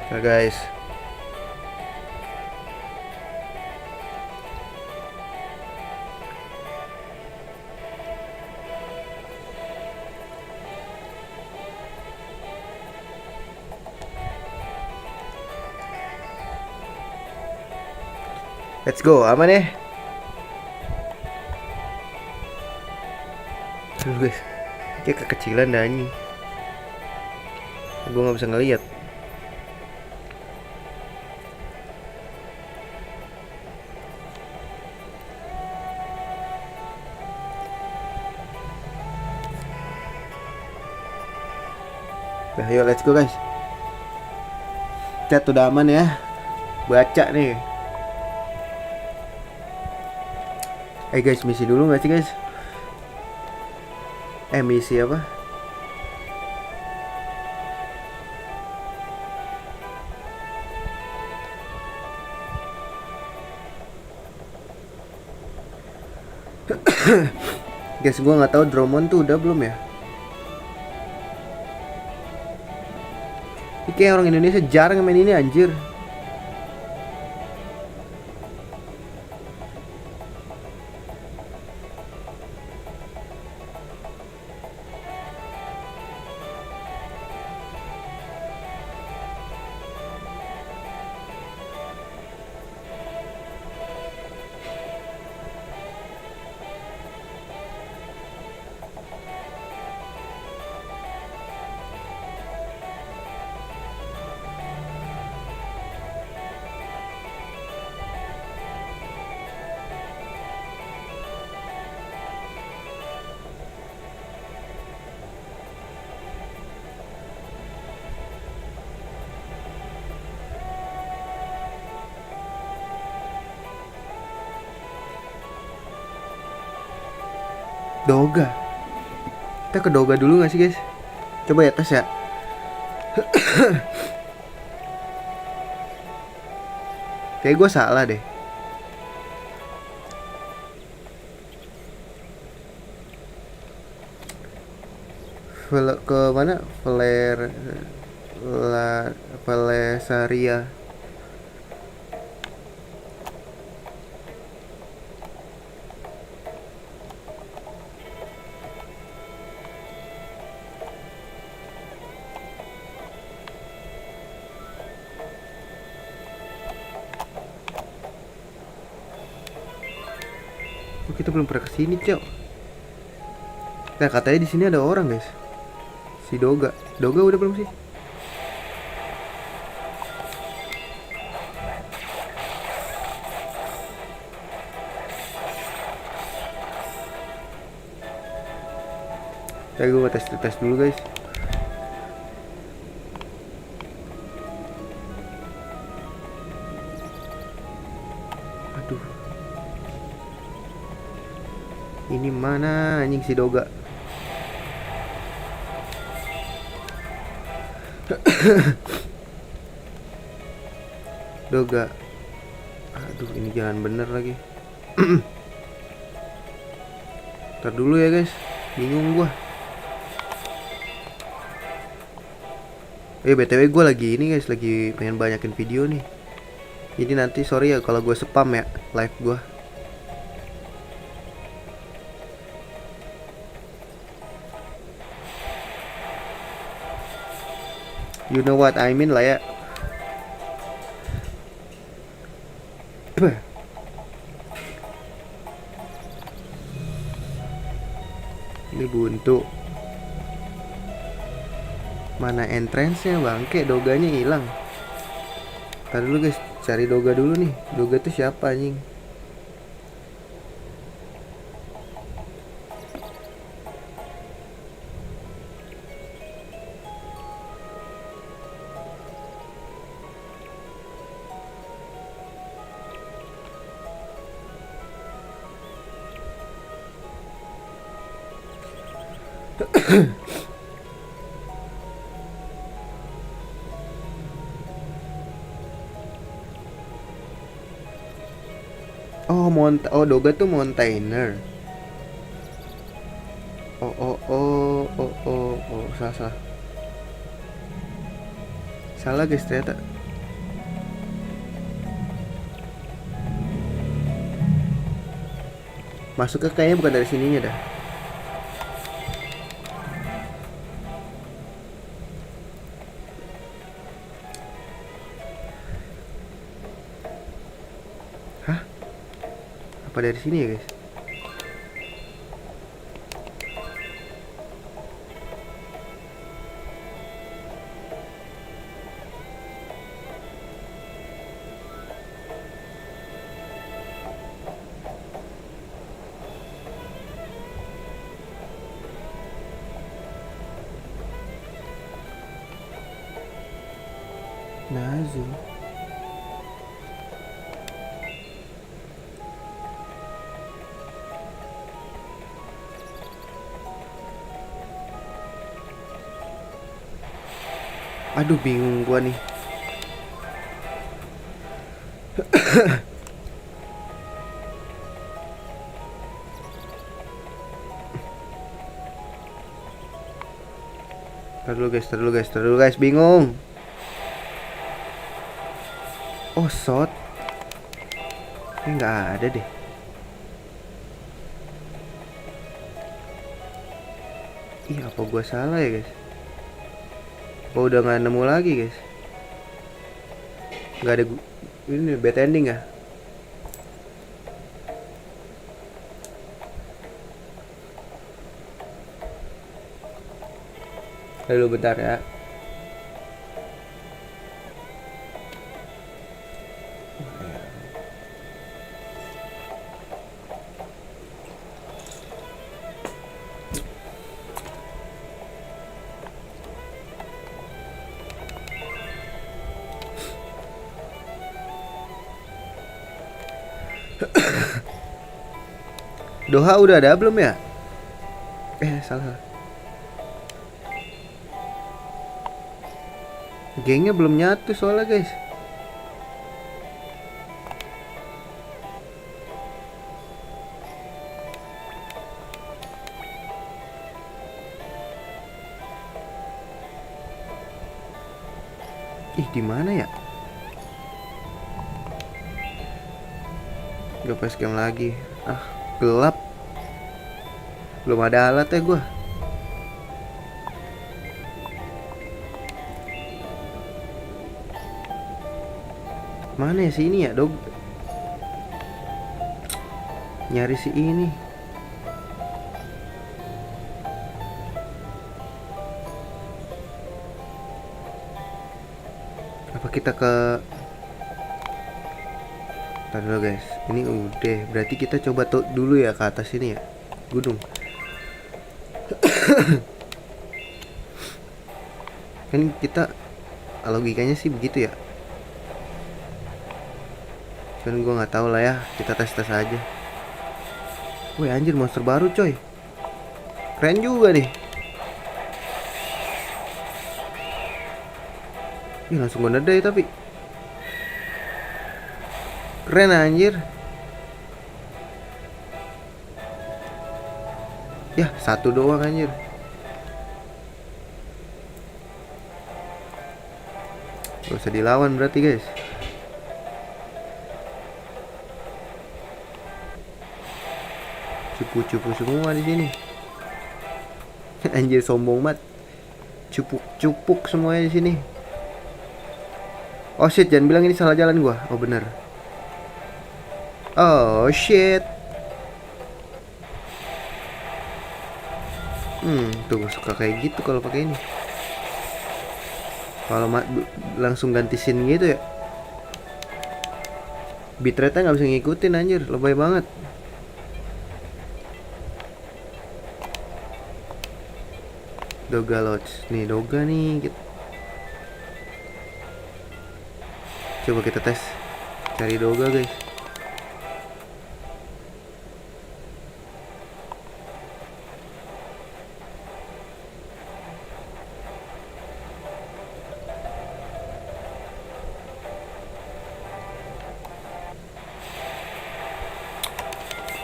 Nah guys, let's go, aman ya. Aduh guys, kayak kekecilan dah anjing. Gue nggak bisa ngeliat. Nah, ayo let's go guys. Chat udah aman ya. Baca nih. Guys, misi dulu nggak sih guys? Misi apa? Guys, gue nggak tahu Dromon tuh udah belum ya. Ini kayak orang Indonesia jarang main ini anjir. Doga. Kita ke Doga dulu gak sih guys? Coba ya tes ya. Kayak gue salah deh. Ke mana? Valesaria. Oh, kita belum pernah kesini, Cok. Nah, katanya di sini ada orang, guys. Si Doga. Doga udah belum sih? Gue mau tes dulu, guys. Aduh. Ini mana anjing si Doga? Doga. Aduh, ini jalan bener lagi. Ntar dulu ya guys, bingung gua. BTW gue lagi ini guys, lagi pengen banyakin video nih. Jadi nanti sorry ya kalau gue spam ya live gue. You know what I mean lah ya. Ini buntu. Mana entrance-nya bangke, Doganya hilang. Ntar dulu guys, cari Doga dulu nih. Doga tuh siapa anjing? Oh, Doga tuh Mountainer. Salah guys ternyata. Masuk ke kayaknya bukan dari sininya dah. Hah? Apa dari sini ya guys? Nazu. Aduh bingung gua nih. Tar dulu guys, bingung. Oh, shot. Ini nggak ada deh. Ih, apa gua salah ya guys? Apa udah nggak nemu lagi guys? Nggak ada. Ini bad ending ya? Lalu bentar ya. Doha udah ada belum ya? Salah. Gengnya belum nyatu soalnya guys. Ih, di mana ya? Gak pas game lagi. Ah, gelap. Belum ada alat ya gua. Mana ya si ini ya, dog? Nyari si ini. Apa kita ke... Ntar dulu guys, ini udah. Berarti kita coba dulu ya ke atas ini ya, gunung. Kan kita logikanya sih begitu ya. Kan gue nggak tahu lah ya, kita tes aja. Wih anjir, monster baru coy. Keren juga nih. Ih, langsung gue nedai tapi. Keren anjir. Ya, satu doang anjir. Gak usah dilawan berarti guys. Cupu-cupu semua di sini. Anjir sombong banget. Cupuk semuanya di sini. Oh shit, jangan bilang ini salah jalan gua. Oh bener. Oh shit. Tuh suka kayak gitu kalau pakai ini. Kalau langsung ganti scene gitu ya. Bitrate-nya nggak bisa ngikutin anjir, lebay banget. Doga Lodge. Nih Doga nih. Coba kita tes. Cari Doga guys.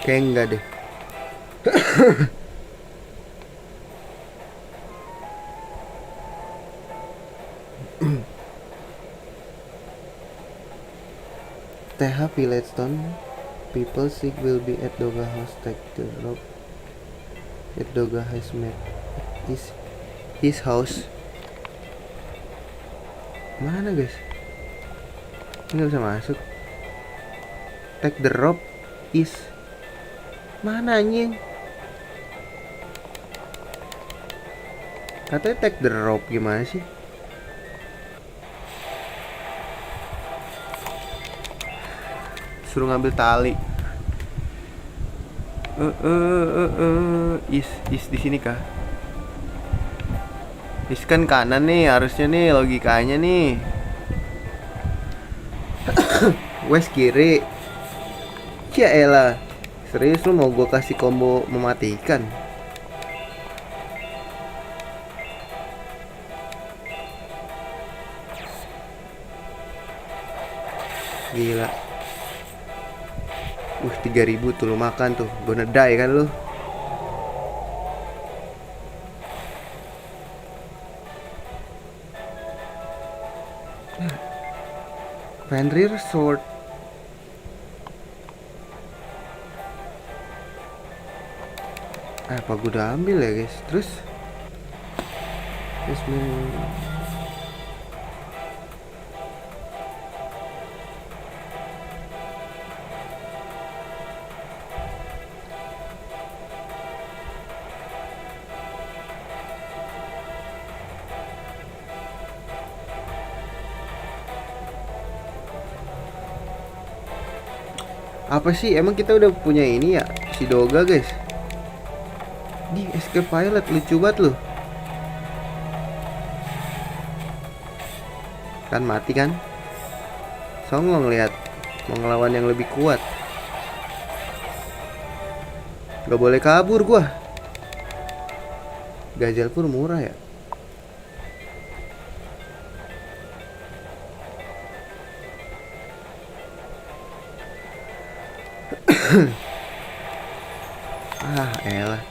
Kayak enggak deh. TH Pilestone People sick will be at Doga house. Take the rope at Doga has made his house. Mana guys? Ini gak bisa masuk. Take the rope is. Mana anjing? Katanya take the rope, gimana sih? Suruh ngambil tali. Is di sini kah? Is kan kanan nih, harusnya nih logikanya nih. West kiri. Ya elah. Serius lu mau gue kasih combo mematikan? Gila. 3.000 tuh lu makan tuh. Gue nedai kan lu. Fenrir sword. Apa gue udah ambil ya guys. Terus apa sih, emang kita udah punya ini ya, si Doga guys. Di escape pilot lucu banget loh. Kan mati kan? Songong lihat, mau ngelawan yang lebih kuat. Gak boleh kabur gua. Gajal pun murah ya. Elah.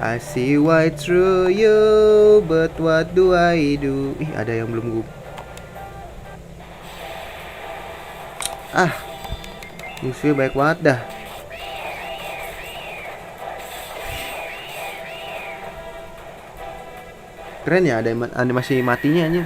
I see right through you, but what do I do? Ih, ada yang belum gue. Musuhnya baik banget dah. Keren ya, ada animasi matinya anjir.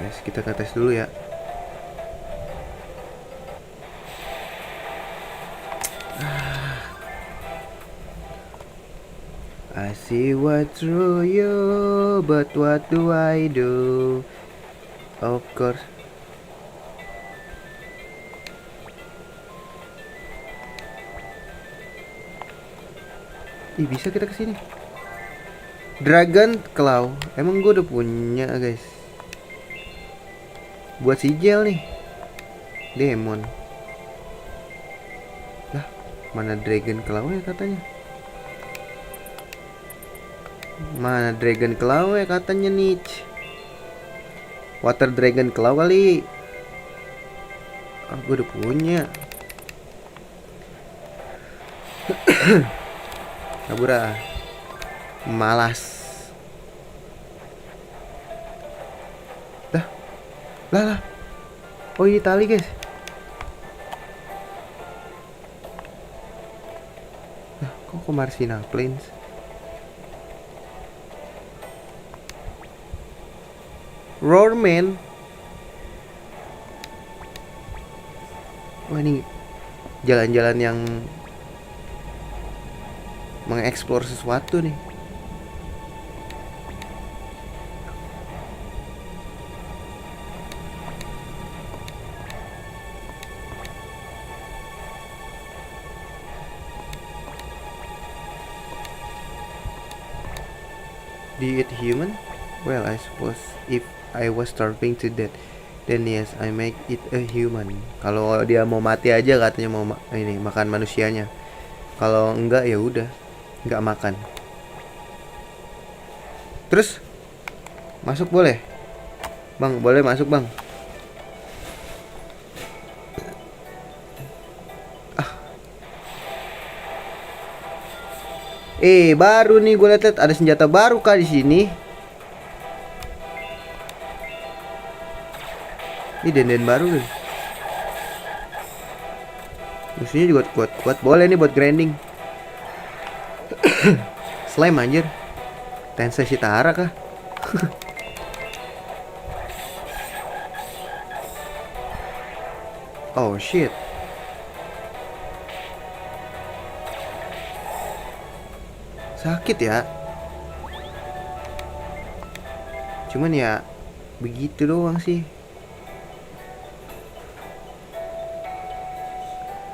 Guys, kita ke tes dulu ya. I see what through you, but what do I do? Of course. Ih, bisa kita kesini. Dragon Claw. Emang gue udah punya guys. Buat si Jel nih. Demon. Lah, mana Dragon Claw ya katanya? Mana Dragon Claw ya katanya nih? Water Dragon Claw kali. Gue udah punya. Kabur ah. Malas. Lah. Oh, ini tali guys. Kok Marsina Plains? Roarman. Wah, ini jalan-jalan yang mengeksplor sesuatu nih. Do you eat human? Well, I suppose if I was starving to death, then yes, I make it a human. Kalau dia mau mati aja katanya mau ini makan manusianya. Kalau enggak ya udah, enggak makan. Terus masuk boleh? Bang, boleh masuk, Bang. Baru nih gue liat ada senjata baru kah di sini. Ini den baru nih. Musuhnya juga kuat-kuat. Boleh nih buat grinding. Slime anjir. Tensei Shitara kah? Oh shit. Sakit ya. Cuman ya begitu doang sih.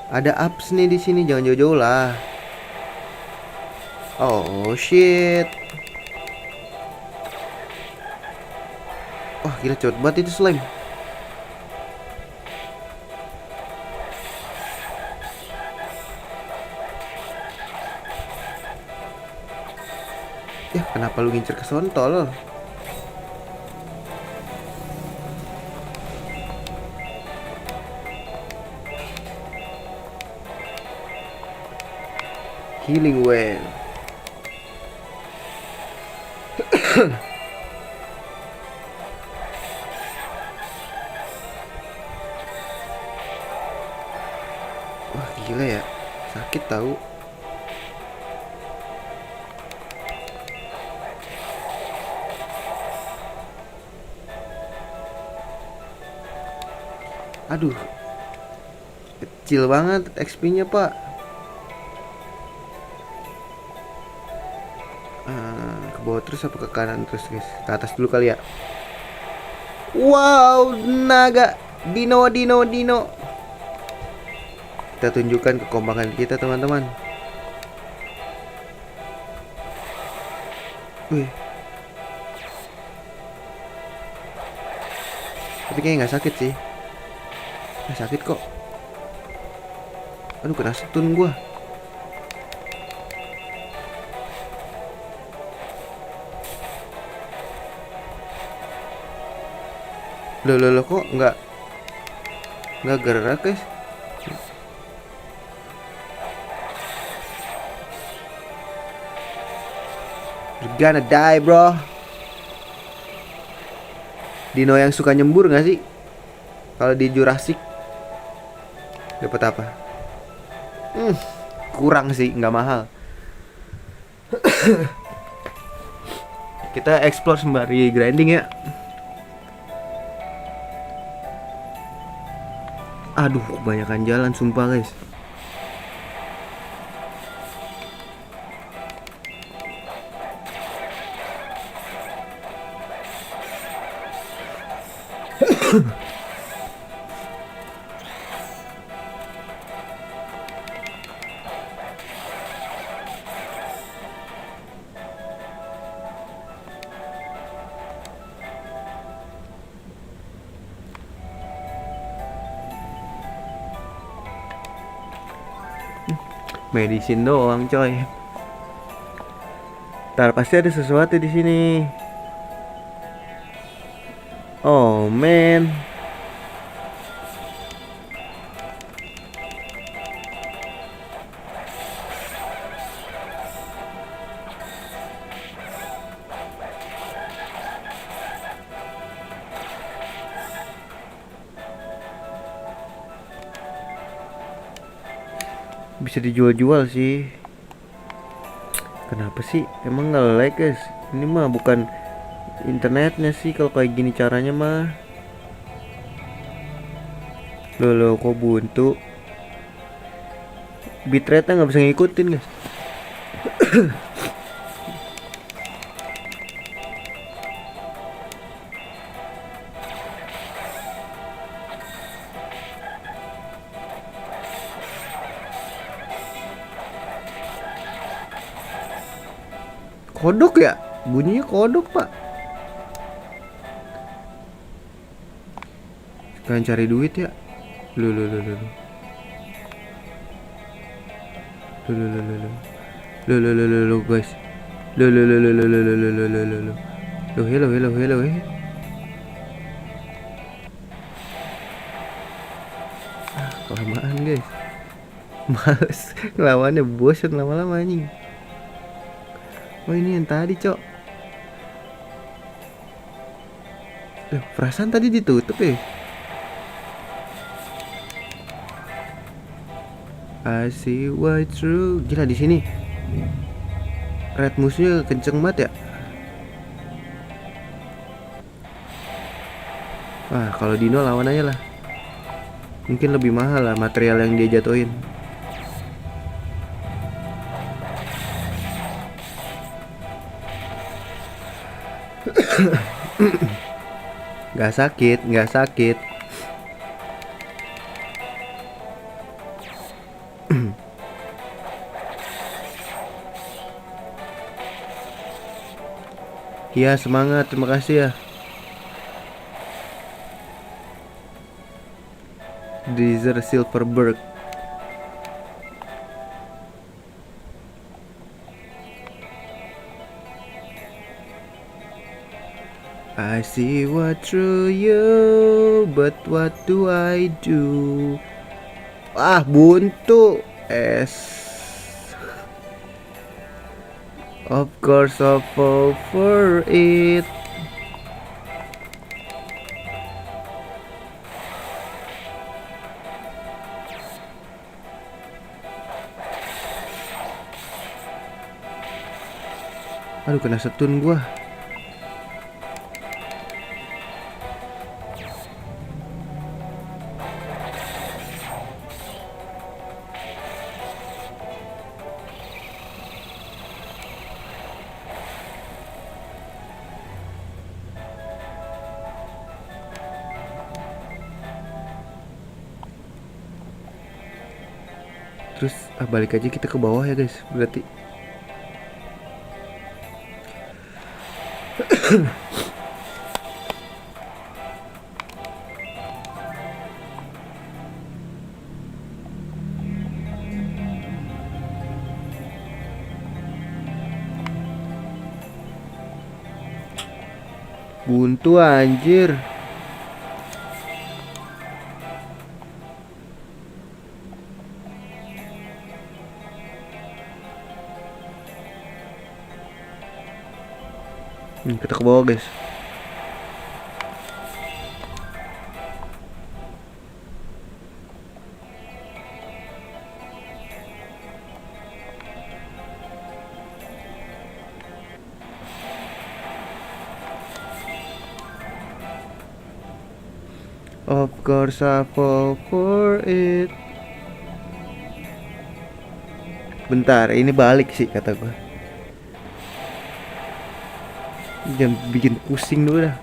Ada ups nih di sini, jangan jauh-jauh lah. Oh shit. Wah gila cepet banget itu slime. Ya kenapa lu ngincer ke sontol? Healing well. Wah gila ya, sakit tahu. Aduh, kecil banget XP-nya pak. Ke bawah terus apa ke kanan terus guys? Ke atas dulu kali ya. Wow, naga, dino. Kita tunjukkan kekompakan kita teman-teman. Wih. Tapi kayaknya nggak sakit sih. Sakit kok. Aduh kena stun gua. Loh kok nggak gerak guys. You're gonna die bro. Dino yang suka nyembur nggak sih? Kalau di Jurassic dapat apa? Kurang sih, nggak mahal. Kita explore sembari grinding ya. Aduh, kebanyakan jalan sumpah guys. Medicine doang coy. Ntar pasti ada sesuatu di sini. Oh man. Bisa dijual-jual sih. Kenapa sih? Emang nggak like guys? Ini mah bukan internetnya sih kalau kayak gini caranya mah. Loh kok buntu? Bitrate-nya nggak bisa ngikutin guys. Kodok ya? Bunyinya kodok pak. Kalian cari duit ya? Loh. Loh guys. Loh. Hello. Kelamaan guys. Males ngelawannya, bosan lama-lama anjing. Oh ini yang tadi cok. Perasaan tadi ditutup ya. I see right through. Gila di sini. Red musuhnya kenceng banget ya. Wah kalau Dino lawan aja lah. Mungkin lebih mahal lah material yang dia jatuhin. Gak sakit, gak sakit. Iya semangat, terima kasih ya. Deezer Silverberg. I see what through you, but what do I do? Ah, buntu. Of course I fall for it. Aduh kena stun gua. Terus balik aja kita ke bawah ya guys. Berarti buntu anjir. Kita ke bawah guys. Of course I fall for it. Bentar, ini balik sih kata gua. Jangan bikin pusing dulu dah.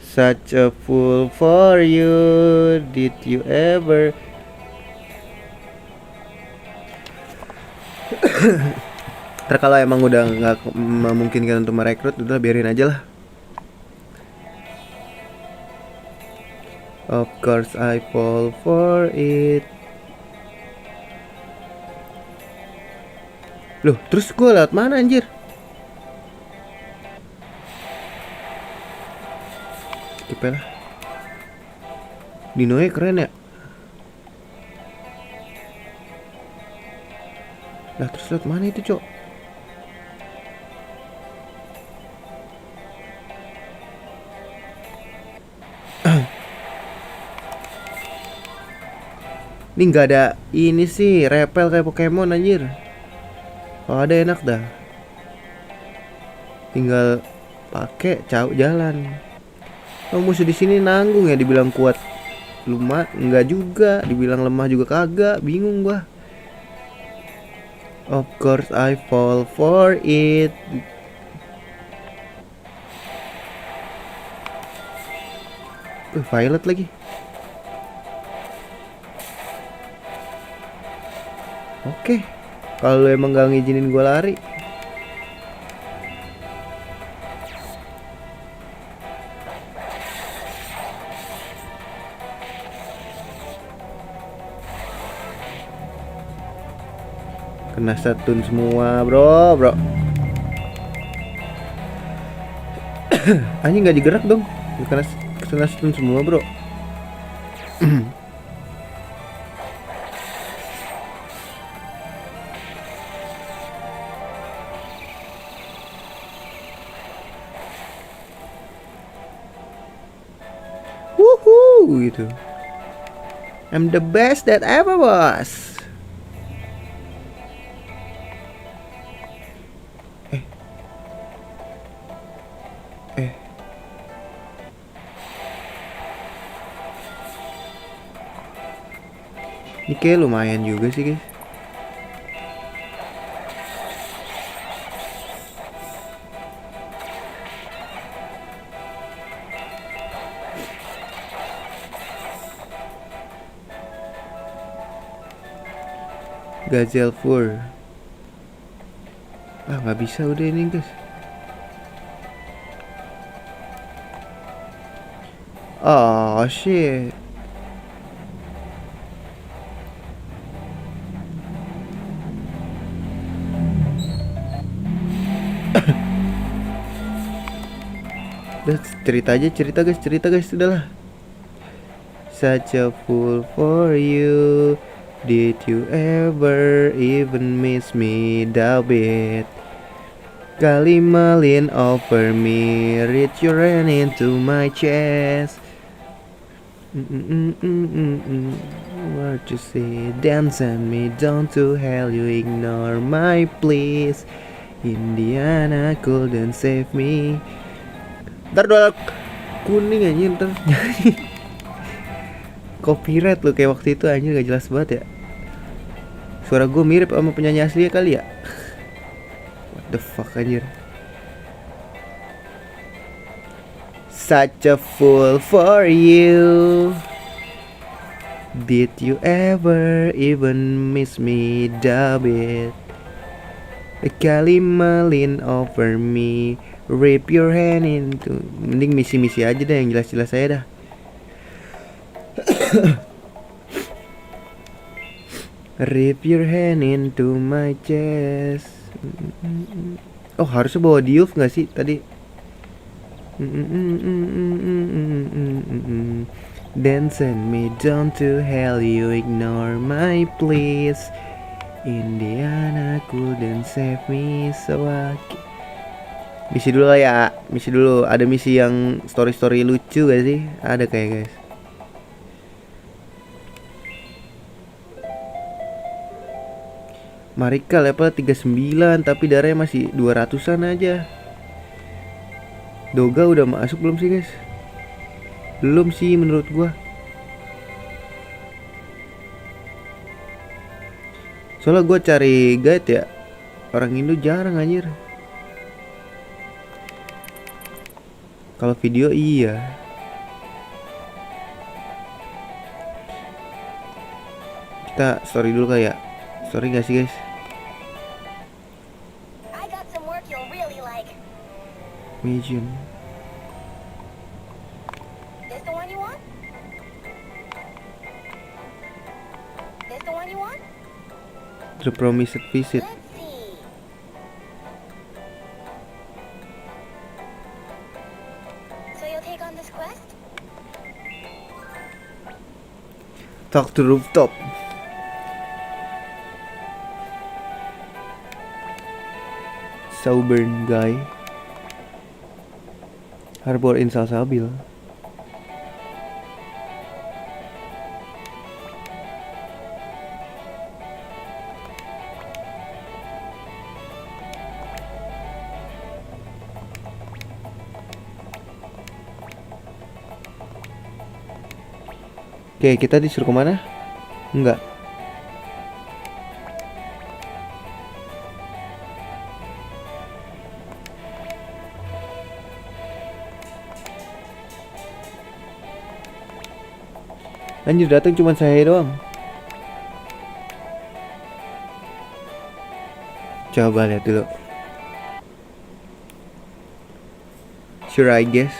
Such a fool for you. Did you ever? Ntar kalau emang udah nggak memungkinkan untuk merekrut, udah biarin aja lah. Of course I fall for it. Loh, terus gue lewat mana anjir? Skip lah. Dinoe keren ya. Lah terus lewat mana itu cok? Ini nggak ada ini sih, repel kayak Pokemon anjir. Kalau ada enak dah. Tinggal pakai jalan. Oh, musuh di sini nanggung ya, dibilang kuat lumat enggak juga, dibilang lemah juga kagak, bingung gua. Of course I fall for it. Violet lagi. Oke. Kalau emang gak ngizinin gue lari. Kena stun semua bro. Anjing gak digerak dong. Kena stun semua bro. gitu. I'm the best that ever was. Eh. Ini kayak lumayan juga sih guys. Gazelle Fur. Nggak bisa udah ini guys. Oh shit. Udah cerita guys, sudahlah. Such a fool for you. Did you ever even miss me that bit? Kali lean over me, reach your hand into my chest. What you say? Dance and me down to hell. You ignore my pleas. Indiana couldn't save me. Ntar doa kuning aja ntar. Copyright lo kayak waktu itu anjir, gak jelas banget ya. Suara gue mirip sama penyanyi aslinya kali ya. What the fuck anjir. Such a fool for you. Did you ever even miss me a bit? Kali lean over me, rip your hand into. Mending misi-misi aja deh, yang jelas-jelas saya dah. Rip your hand into my chest. Oh harusnya bawa Diouf gak sih tadi? Then send me down to hell. You ignore my pleas. Indiana couldn't save me, so I... Misi dulu lah ya. Misi dulu. Ada misi yang story-story lucu gak sih? Ada kayak guys. Marika level 39 tapi darahnya masih 200-an aja. Doga udah masuk belum sih guys? Belum sih menurut gua. Soalnya gua cari guide ya, orang Indo jarang anjir. Kalau video iya. Kita story dulu kali ya. Story gak sih guys? Mission. This the one you want? This the one you want? The Promised Visit. Let's see. So you'll take on this quest? Talk to Rooftop. Southern guy. Harbor in Salsabil. Oke, kita disuruh kemana? Enggak. Anjir, datang cuma saya doang. Coba lihat dulu. Sure I guess.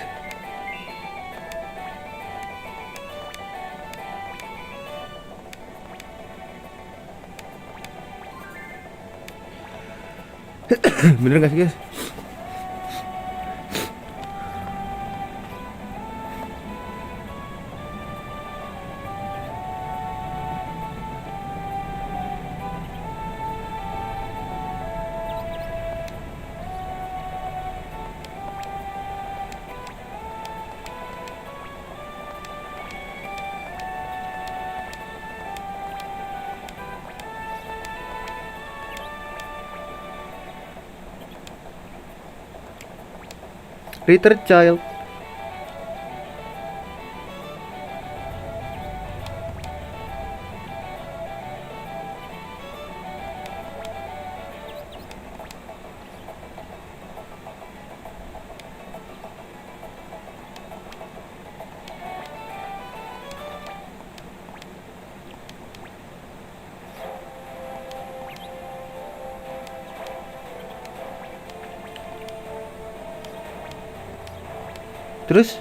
Bener gak sih guys? Return child. Terus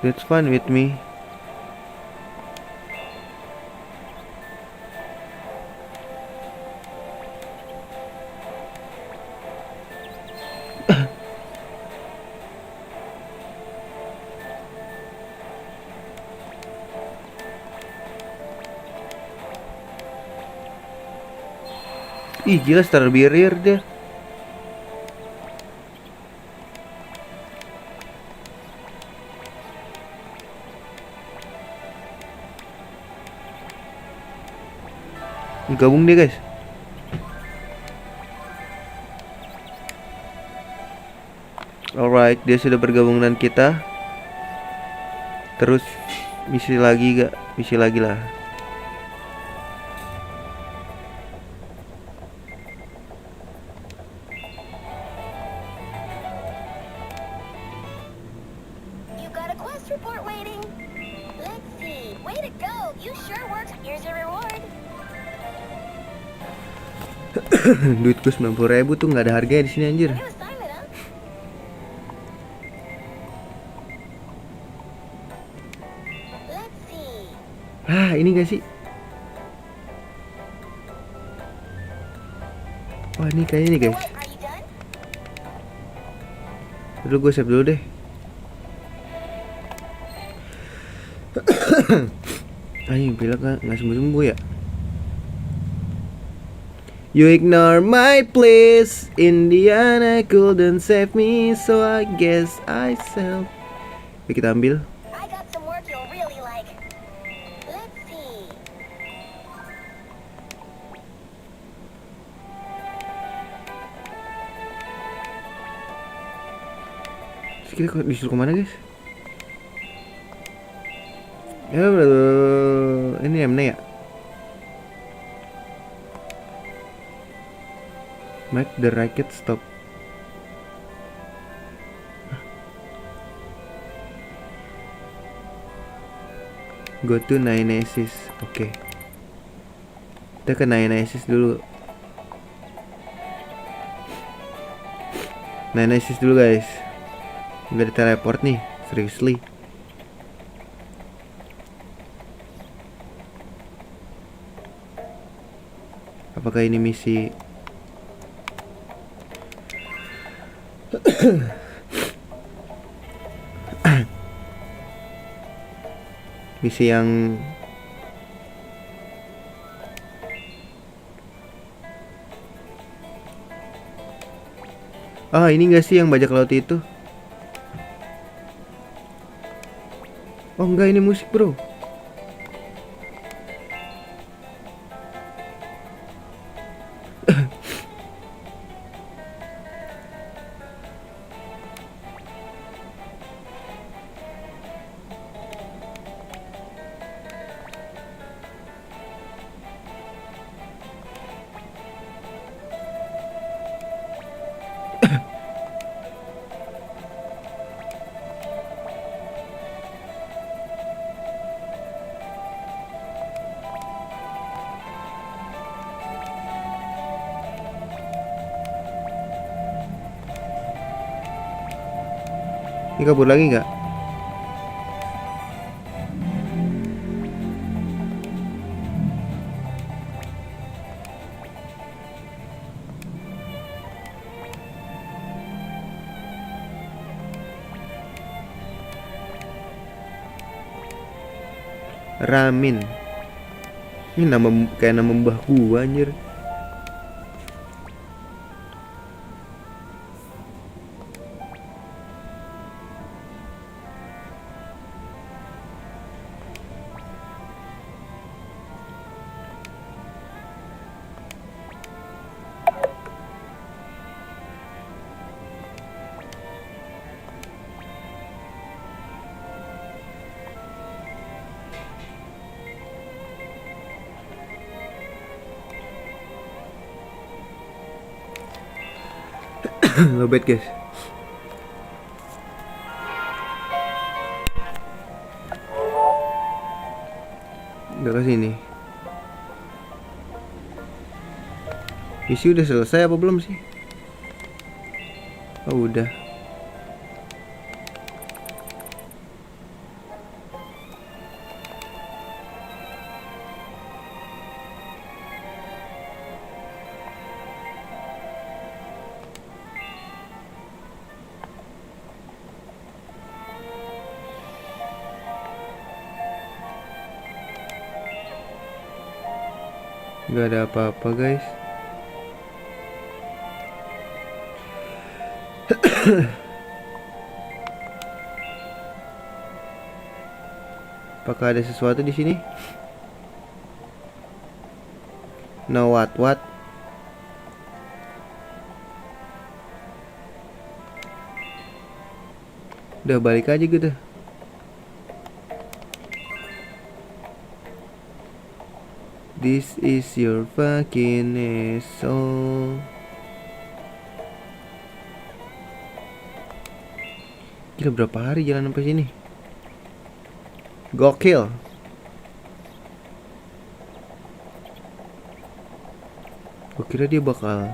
that's fine with me. Ih gila, Star Barrier dia. Gabung deh guys. Alright, dia sudah bergabung dengan kita. Terus misi lagi gak? Misi lagi lah. You got a quest report waiting. Let's see. Way to go. You sure worked. Here's your reward. Duitku 90.000 tuh nggak ada harganya di sini anjir. New assignment, huh? Let's see. Ah, ini gak sih? Wah, ini kayaknya nih guys. What, are you done? Dulu gue save dulu deh. Ayo bilang nggak sembuh-sembuh ya. You ignore my pleas. Indiana couldn't save me, so I guess I self. Oke, kita ambil. I got some work you'll really like. Let's see. Terus kita disuruh kemana guys? Ya, ini mana ya? Make the racket stop. Go to Ninesis. Oke. Kita ke Ninesis dulu. Ninesis dulu guys. Nggak ada teleport nih, seriously. Apakah ini misi? Misi yang ini gak sih yang bajak laut itu? Oh enggak, ini musik bro. Ini kabur lagi nggak? Ramin. Ini nama kayak nama mbah gua anjir. Lobet guys. Udah kesini. Misi udah selesai apa belum sih? Oh udah. Gak ada apa-apa guys. Apakah ada sesuatu di sini? No what? Udah balik aja gitu. This is your fucking asshole. Gila berapa hari jalan sampai sini? Gokil. Gue kira dia bakal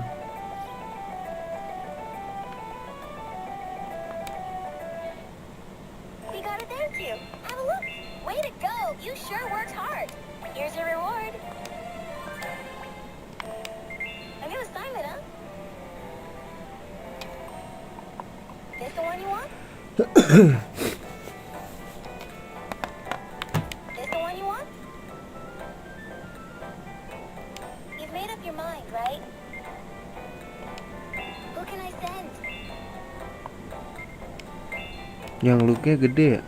We got it there too. Have a look. Way to go. You sure worked hard. Here's your reward. A new assignment, huh? This the one you want? This the one you want? You've made up your mind, right? Who can I send? yang looknya gede ya.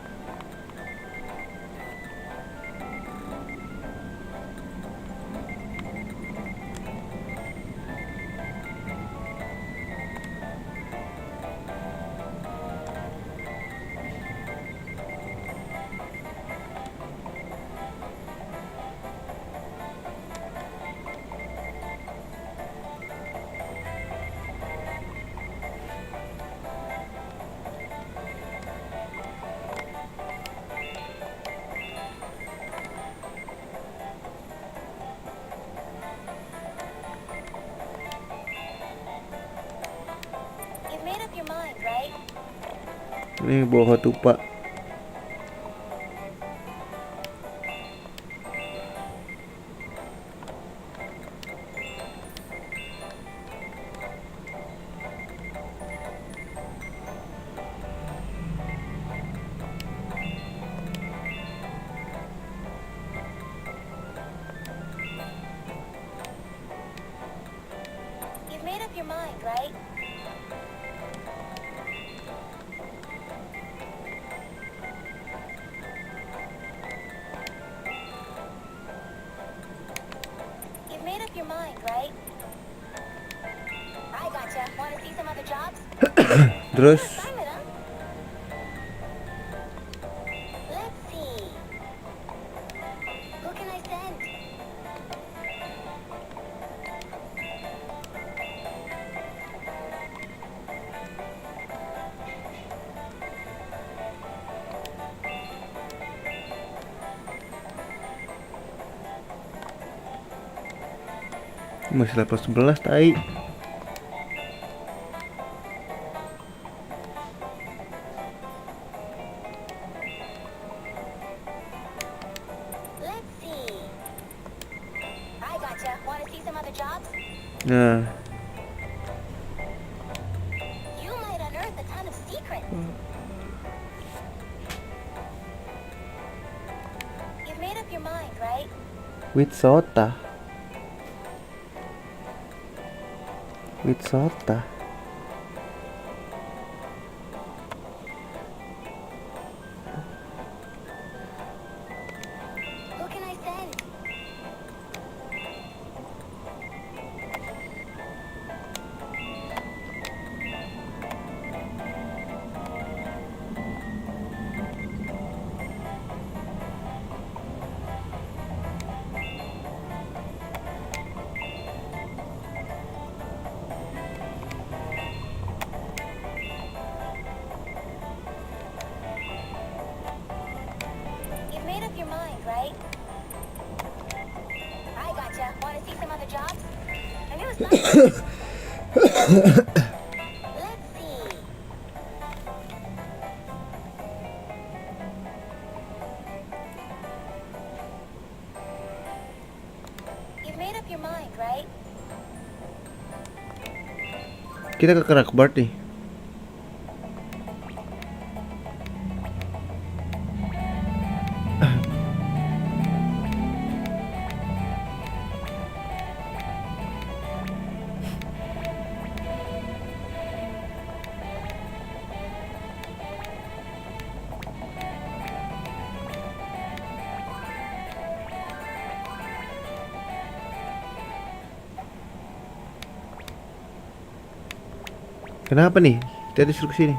You've made up your mind, right? Ini bawa tupak. You've made up your mind, right? You've made up your mind, right? I gotcha. Want to see some other jobs? Terus Assignment, huh? Let's see. Who can I send? masih level 11 tai. Let's see. I gotcha. Want to see some other jobs? Nah, You might unearth a ton of secrets. You've made up your right? With soda. With soda. Who can I send? You've made up your mind, right? I gotcha. Want to see some other jobs? I knew it was Let's see. You've made up your mind, right? Kita ke Kerakbart nih. Kenapa nih? Kita disuruh kesini.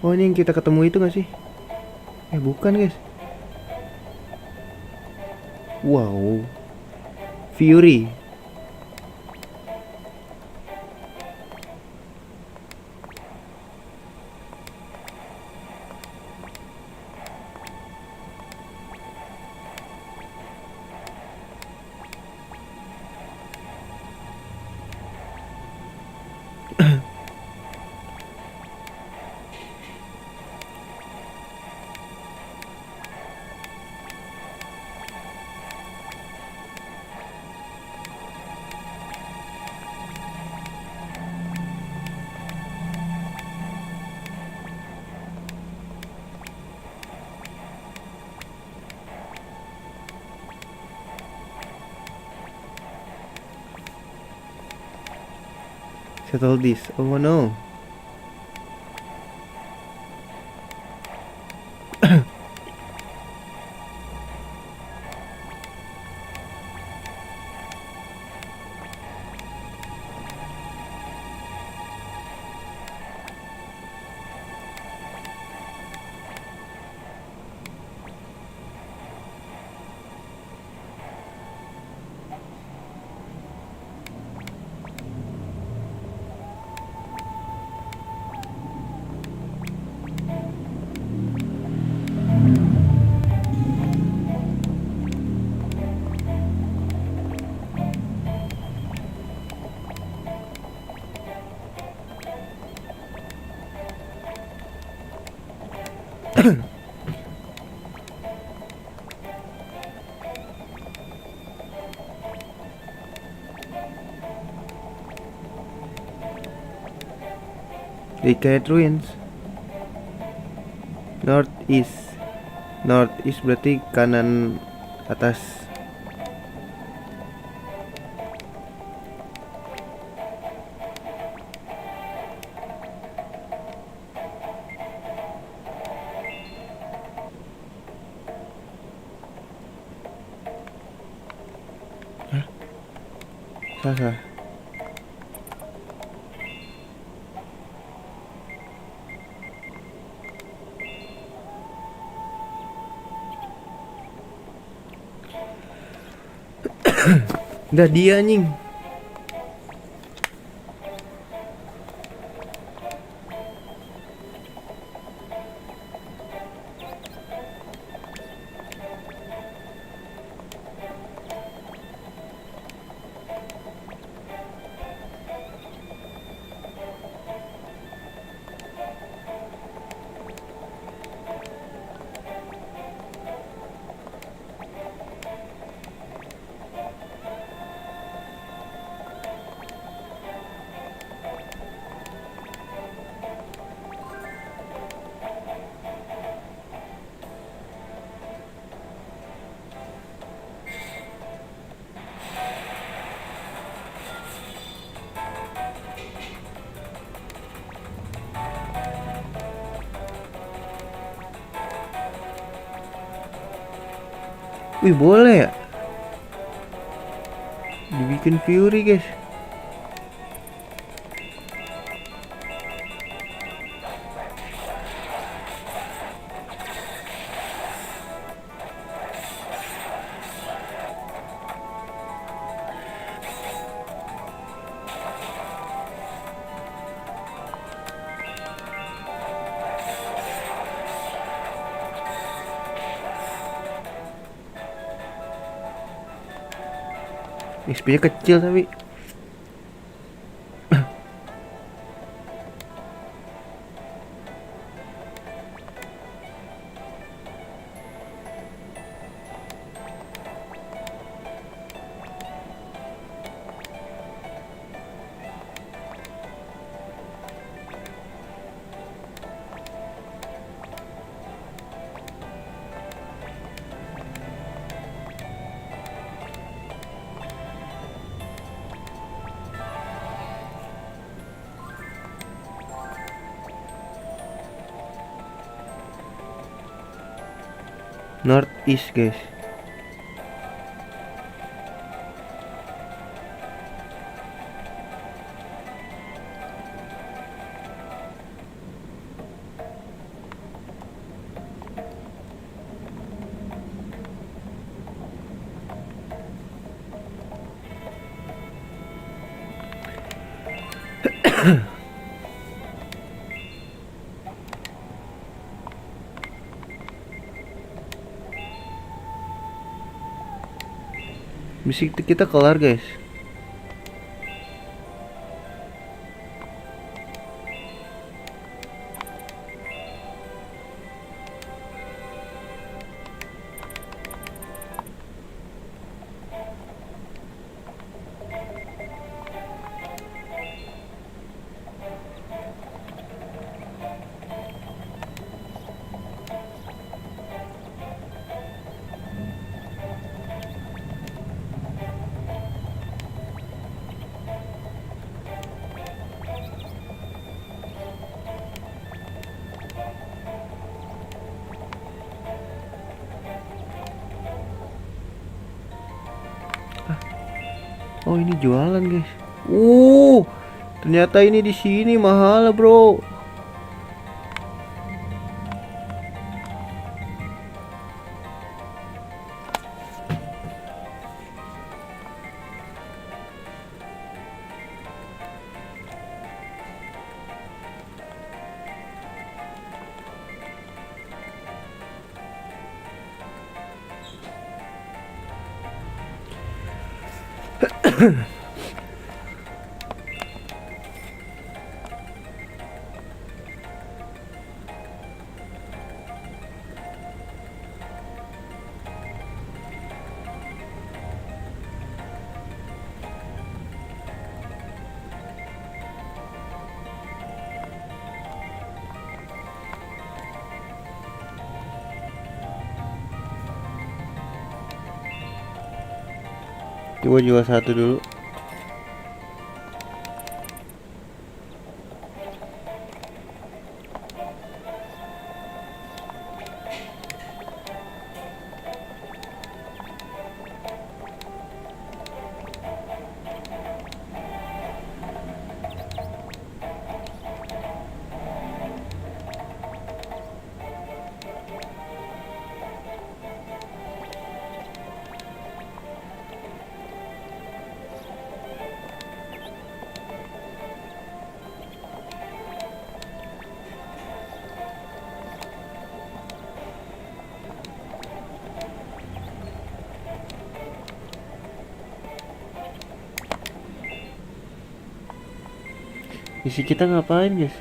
Oh, ini yang kita ketemu itu gak sih? Bukan guys. Wow. Fury. Settle this. Oh no. Decayed ruins. Northeast. Northeast berarti kanan atas. Hah? Salah. Udah dia anjing. Wih, boleh ya? Dibikin Fury, guys. XP-nya kecil tapi. Northeast, guys. Misi kita kelar, guys. Oh, ini jualan, guys. Ternyata ini di sini mahal, bro. Coba jual satu dulu. Misi kita ngapain, guys?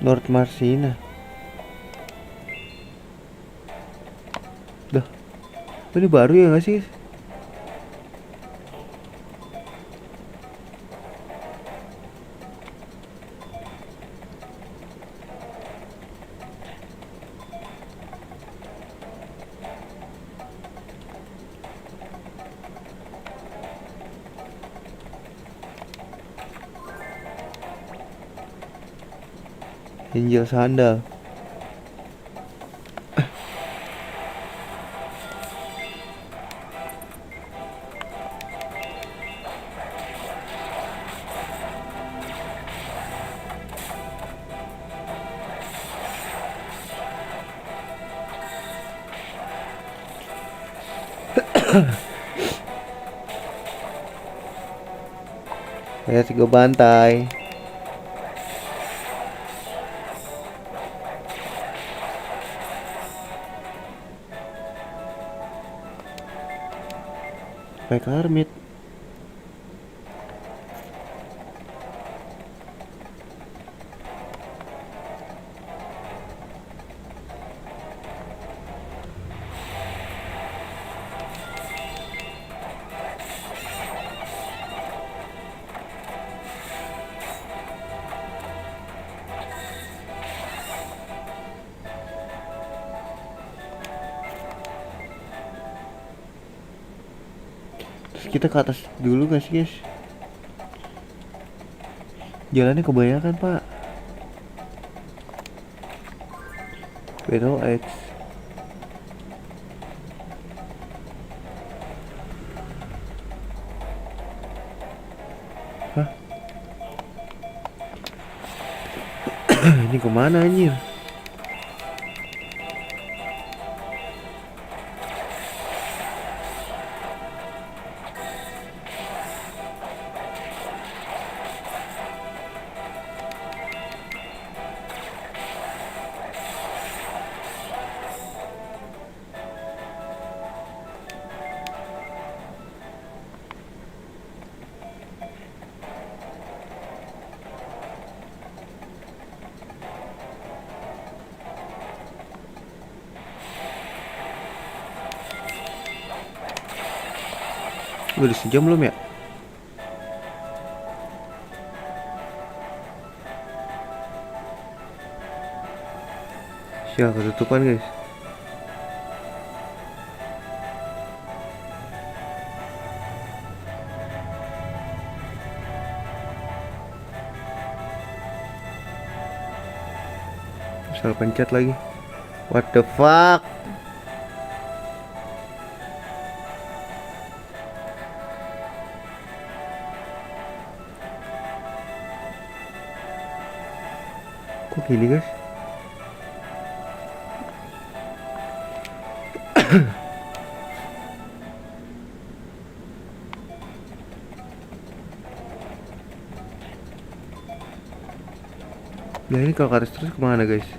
Lord Marsina. Dah. Ini baru ya nggak sih? Angel sandal. Let's go bantai. Pakai karmit. Terus kita ke atas dulu gak sih guys? Jalannya kebanyakan pak. Battle X. Hah? Ini kemana anjir? Udah sejam belum ya? Siap, ketutupan guys. Salah pencet lagi. What the fuck? Kok gini guys? Ya ini kalau ke atas terus kemana guys?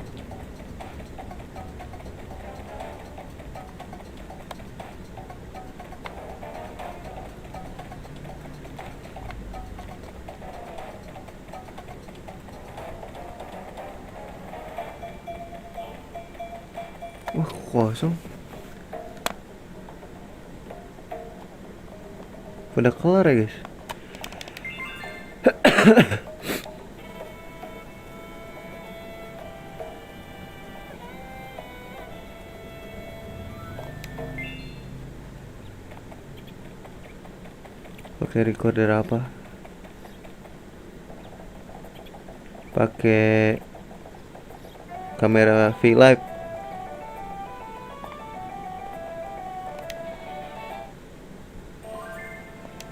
Wah kosong. Udah kelar ya guys. Pakai recorder apa? Pakai kamera V-Live.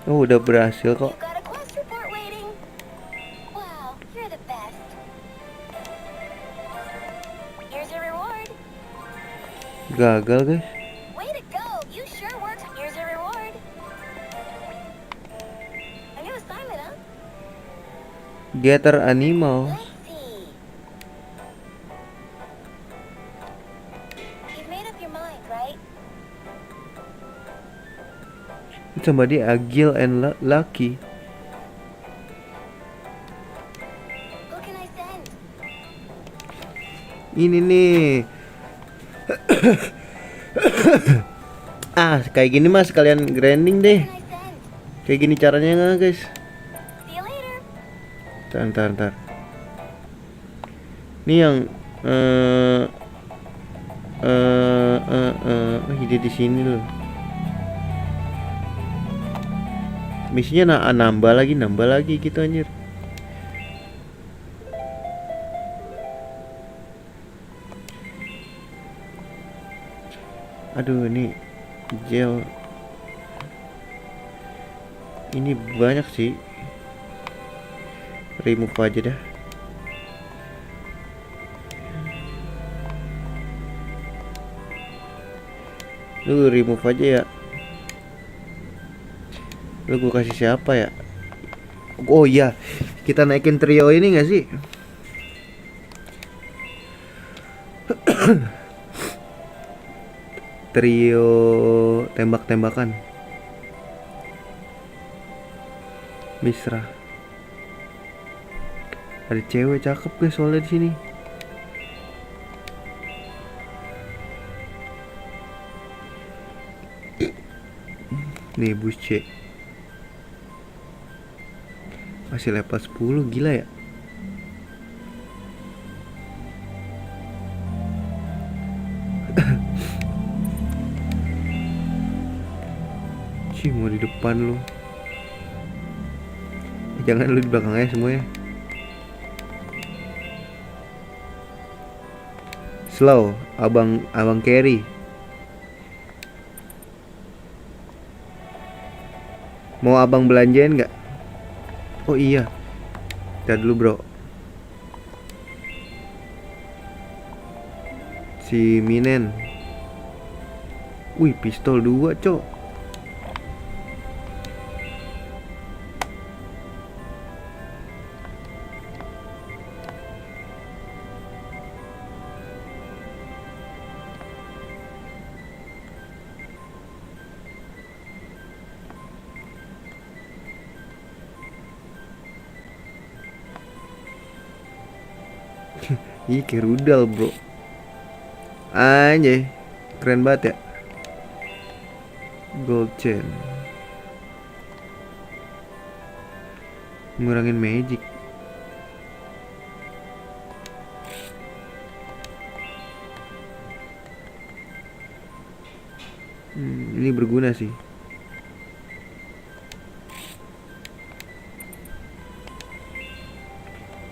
Oh udah berhasil kok. You got a quest report waiting. Wow, you're the best. Here's your reward. Gagal guys. Way to go. You sure worked. Here's your reward. A new assignment, huh? Gather animals. Let's see. You've made up your mind, right? Somebody Agil and Lucky. Who can I send? Ini nih. Ah, kayak gini mas sekalian grinding deh. Nice end. Kayak gini caranya nggak guys? See you later. Ntar. Ini yang ide di sini loh. Misinya nambah lagi gitu anjir. Aduh ini gel. Ini banyak sih. Remove aja dah. Lu remove aja ya. Lu gua kasih siapa ya? Oh iya, kita naikin trio ini gak sih? Trio tembak-tembakan. Misra. Ada cewek cakep guys soalnya di sini. Nih bus C. Masih level 10, gila ya. Cih, mau di depan lu. Jangan lu di belakangnya semuanya. Slow, abang carry. Mau abang belanjain nggak? Oh iya. Ntar dulu bro. Si Minen. Wih, pistol 2 cok. Ih, kayak rudal bro. Anjay, keren banget ya. Gold chain. Ngurangin magic. Ini berguna sih.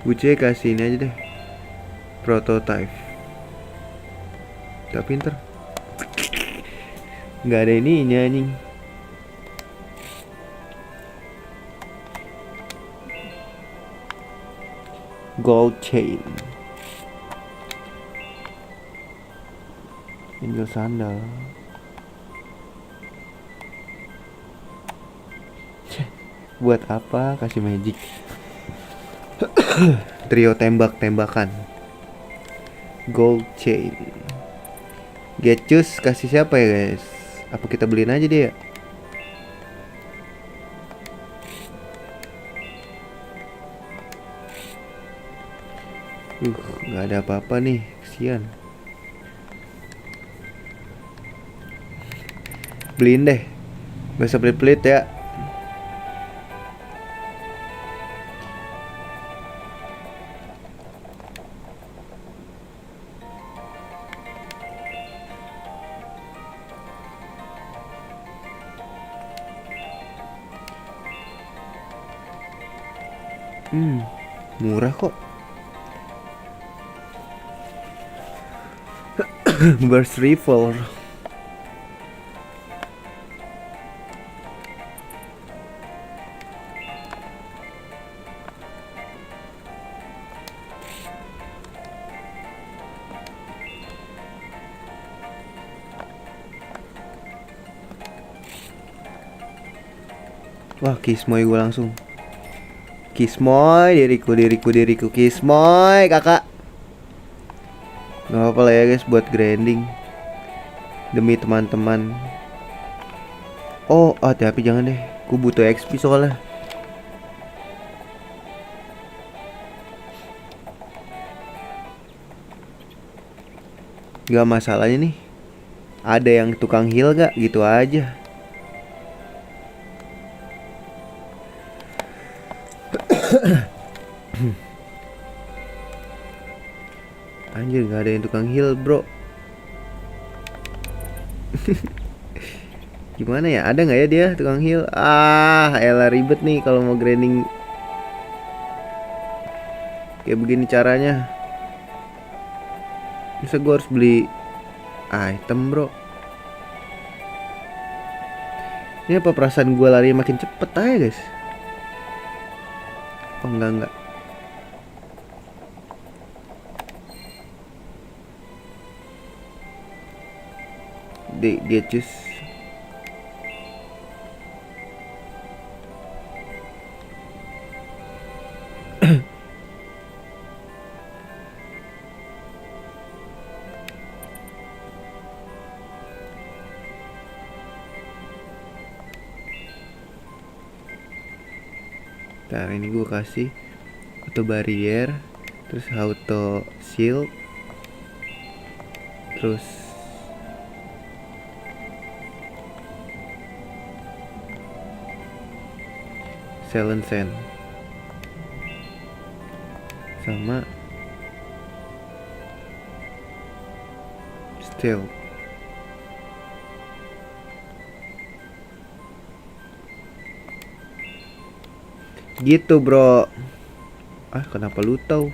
Buce kasih ini aja deh. Prototype. Gak pinter. Nggak ada ininya anjing. Gold chain. Angel sandal. Buat apa kasih magic? Trio tembak-tembakan. Gold chain. Getchus kasih siapa ya guys? Apa kita beliin aja dia? Nggak ada apa-apa nih, kesian. Beliin deh, gak usah pelit-pelit ya. Murah kok. Burst rifle. Wah, kismoy gue langsung. Kismoy, diriku Kismoy, kakak. Gak apa-apa lah ya guys, buat grinding demi teman-teman. Oh, tapi jangan deh, gue butuh XP soalnya. Gak masalahnya nih, ada yang tukang heal gak? Gitu aja. Anjir, gak ada yang tukang heal bro. Gimana ya, ada nggak ya dia tukang heal? Elah ribet nih kalau mau grinding kayak begini caranya. Masa gue harus beli item bro? Ini apa perasaan gue lari makin cepet aja guys? Oh enggak. Dia cus. Ntar ini gue kasih auto barrier, terus auto shield, terus silent sand, sama still. Gitu bro. Kenapa lu tahu?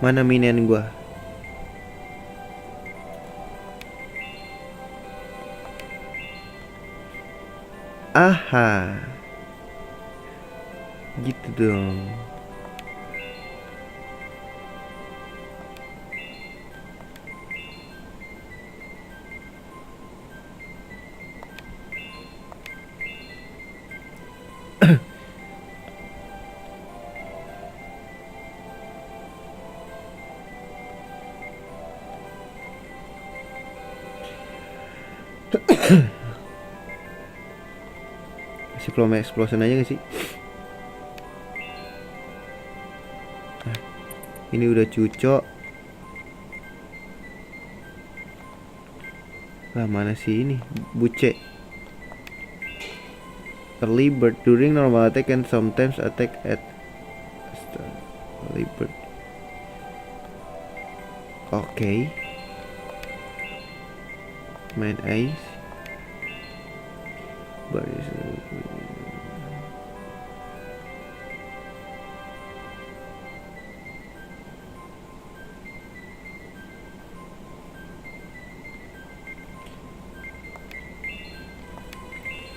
Mana minion gua? Aha. Gitu dong. Si Chrome Explosion aja gak sih? Ini udah cucok. Lah mana sih ini? Buce. Early bird during normal attack and sometimes attack at early bird. Oke. Main ice. Baris.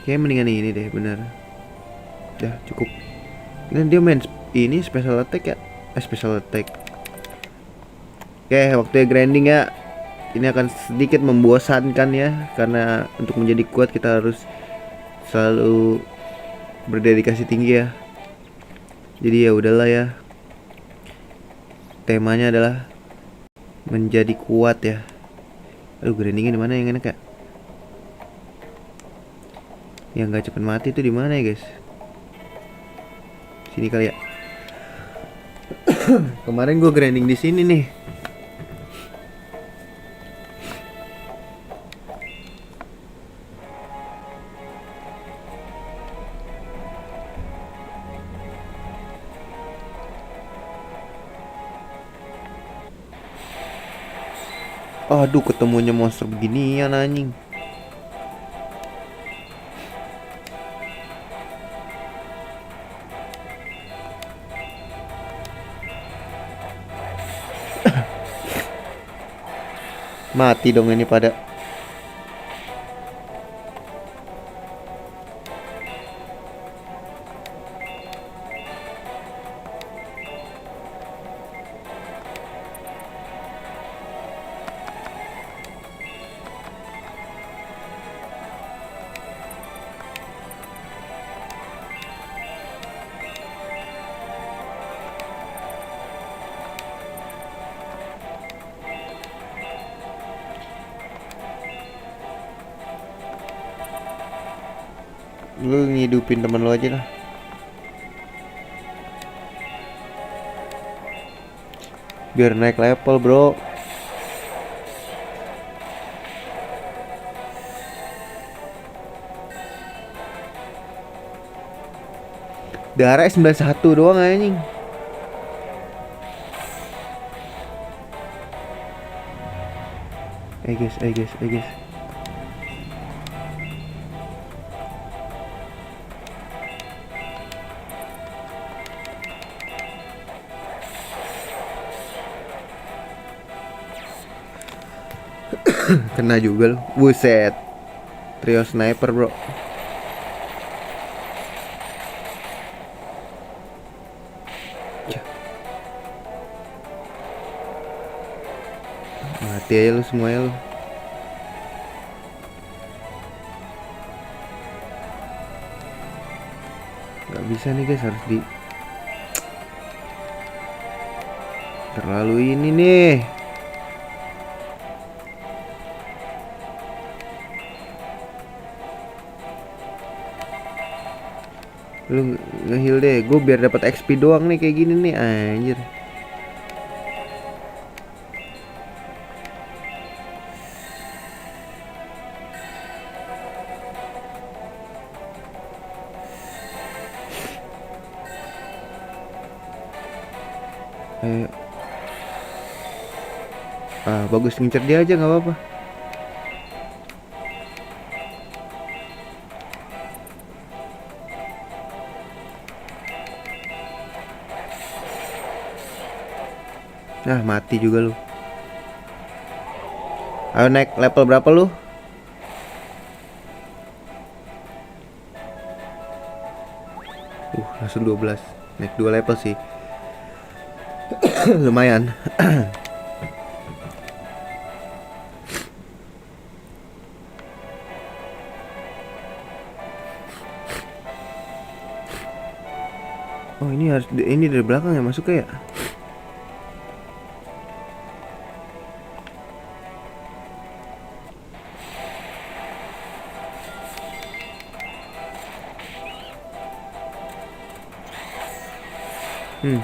Kayak mendingan ini deh, bener. Udah cukup. Ini dia main ini special attack ya? Special attack. Oke, waktunya grinding ya. Ini akan sedikit membosankan ya, karena untuk menjadi kuat kita harus selalu berdedikasi tinggi ya. Jadi ya udahlah ya. Temanya adalah menjadi kuat ya. Aduh, grindingnya di mana yang enak ya? Yang gak cepet mati itu di mana ya guys? Sini kali ya. Kemarin gue grinding di sini nih. Aduh, ketemunya monster beginian anjing. Mati dong ini pada. Lu ngidupin temen lu aja lah. Biar naik level bro. Darah 91 doang anjing. Guys. Kena juga loh. Buset. Trio sniper, bro. Cah. Mati aja lu semuanya lu. Gak bisa nih guys, harus di terlalu ini nih. Lu nge-heal deh, gue biar dapat XP doang nih kayak gini nih anjir. Ayo. Bagus, ngincer dia aja nggak apa-apa. Nah, mati juga lu. Ayo naik level berapa lu? Langsung 12. Naik 2 level sih. Lumayan. Oh, ini harus ini dari belakang ya masuk ya? Hmm.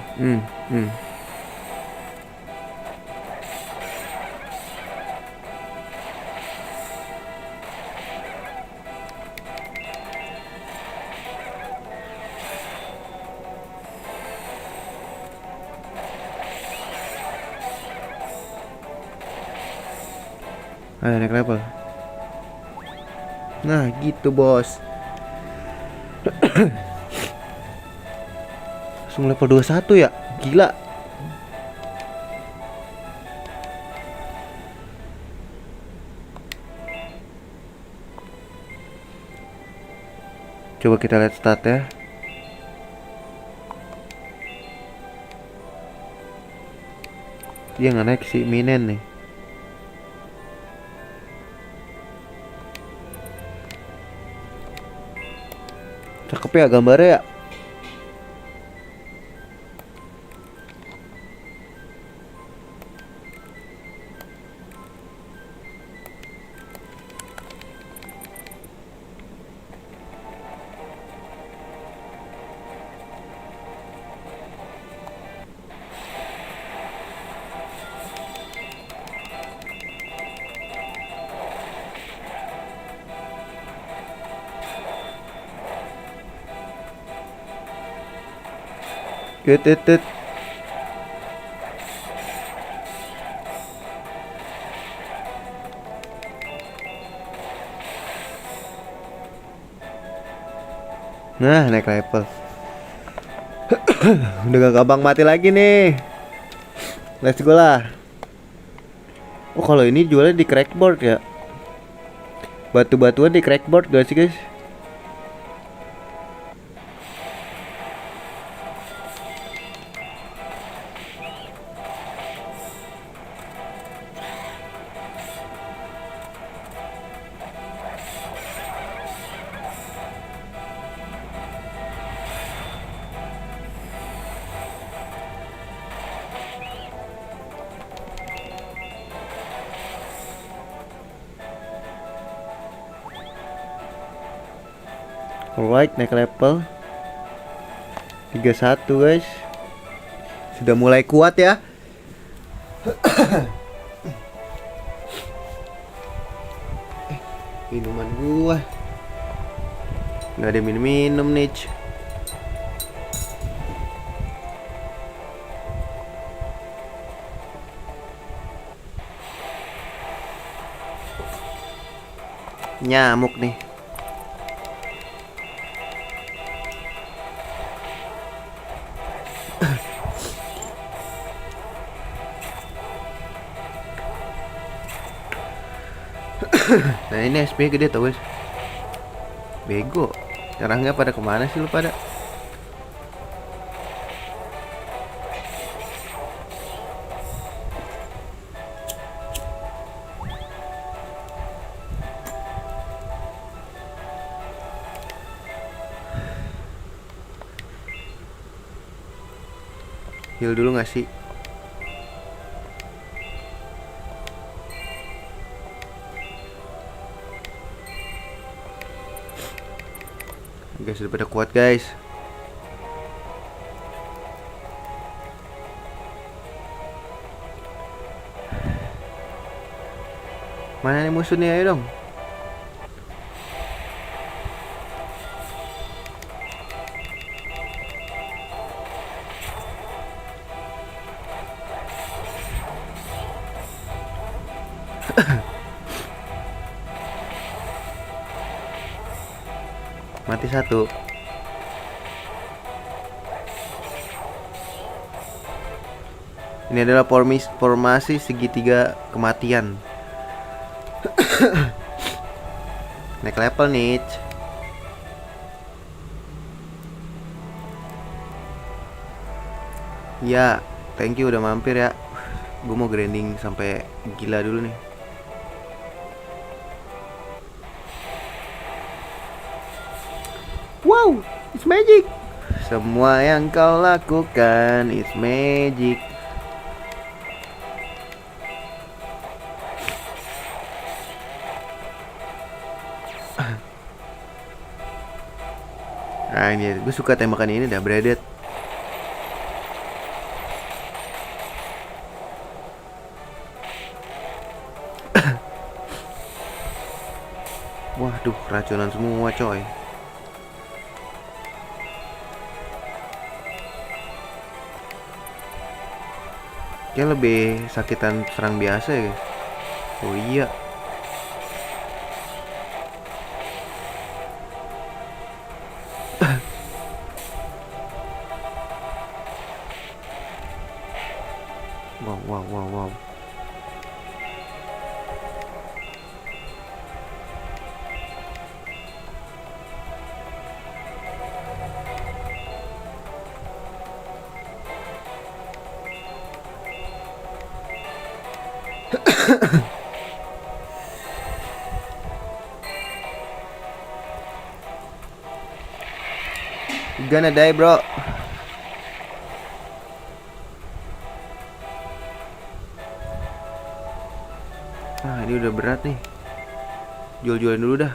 Ayo naik level. Nah gitu bos. Langsung level 21 ya. Gila. Coba kita lihat stat ya. Dia nggak naik si Minen nih. Cakep ya gambarnya ya. Tut. Nah, naik level. Udah gak gampang mati lagi nih. Let's go lah. Oh, kalau ini jualnya di crackboard ya. Batu-batuan di crackboard gak sih guys? Alright, naik level 31 guys. Sudah mulai kuat ya. Minuman gua nggak ada minum nih. Nyamuk nih. Nah ini SP gede tau guys. Bego. Nyerangnya pada kemana sih lu pada? Heal dulu gak sih? Guys udah pada kuat guys. Mana nih musuh nih, ayo dong. Mati satu. Ini adalah formasi segitiga kematian. Naik level nih. Ya, thank you udah mampir ya. Gue mau grinding sampai gila dulu nih. Wow, it's magic. Semua yang kau lakukan is magic. Nah ini, gue suka tembakan ini dah, breaded. Waduh, keracunan semua coy. Kayak lebih sakitan serang biasa ya guys. Oh iya. Wow. Gonna die bro. Ah ini udah berat nih. Jual-jualin dulu dah.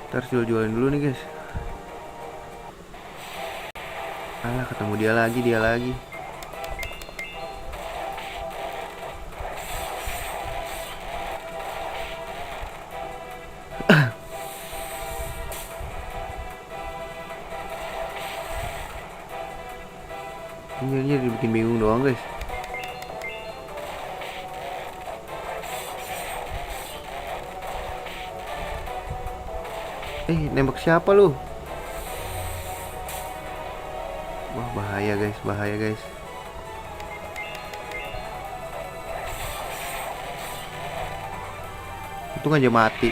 Ntar jual-jualin dulu nih guys. Alah ketemu dia lagi. Ini dibikin bingung doang guys. Nembak siapa lu? Wah bahaya guys. Untung aja mati.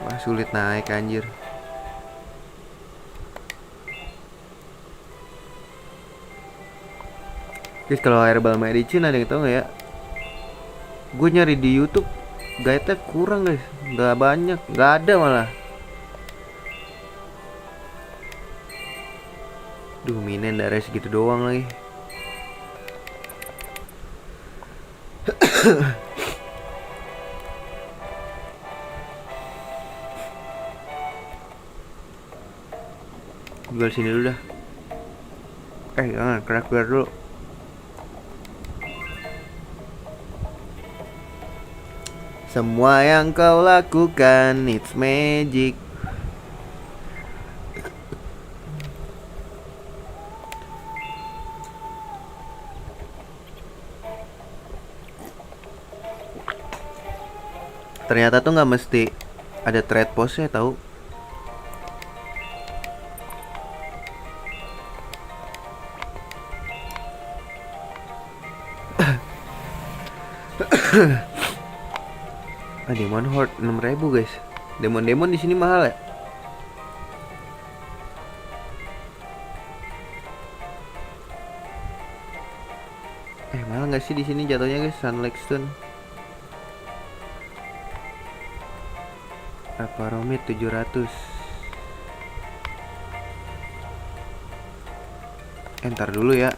Wah sulit naik anjir. Guys kalau herbal medicine ada yang tau gak ya? Gue nyari di YouTube guide-nya kurang guys. Gak banyak, gak ada malah. Duh minen darah segitu doang lagi. Jual sini dulu dah. Jangan, kerak biar dulu. Semua yang kau lakukan, it's magic. Ternyata tuh nggak mesti ada trade post-nya tahu. Demon Horde 6.000 guys. Demon di sini mahal ya? Mahal nggak sih di sini jatuhnya guys? Sunlight Stone. Aparomit 700. Entar dulu ya.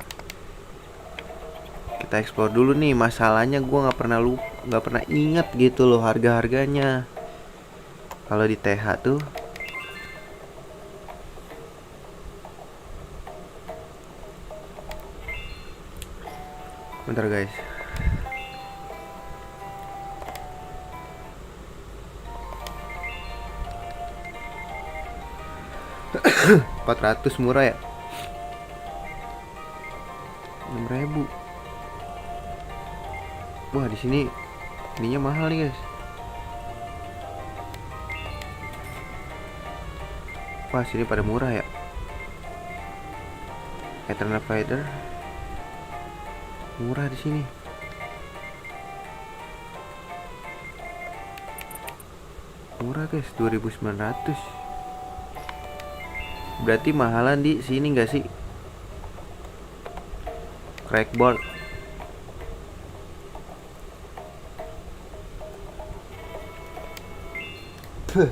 Kita explore dulu nih. Masalahnya gue nggak pernah ingat gitu loh harga-harganya. Kalau di TH tuh bentar guys. $400 murah ya. 6.000. Wah, di sini ininya mahal nih, guys. Wah, sini pada murah ya. Eternal Fighter murah di sini. Murah, guys, 2.900. Berarti mahalan di sini enggak sih? Crackboard. Puh.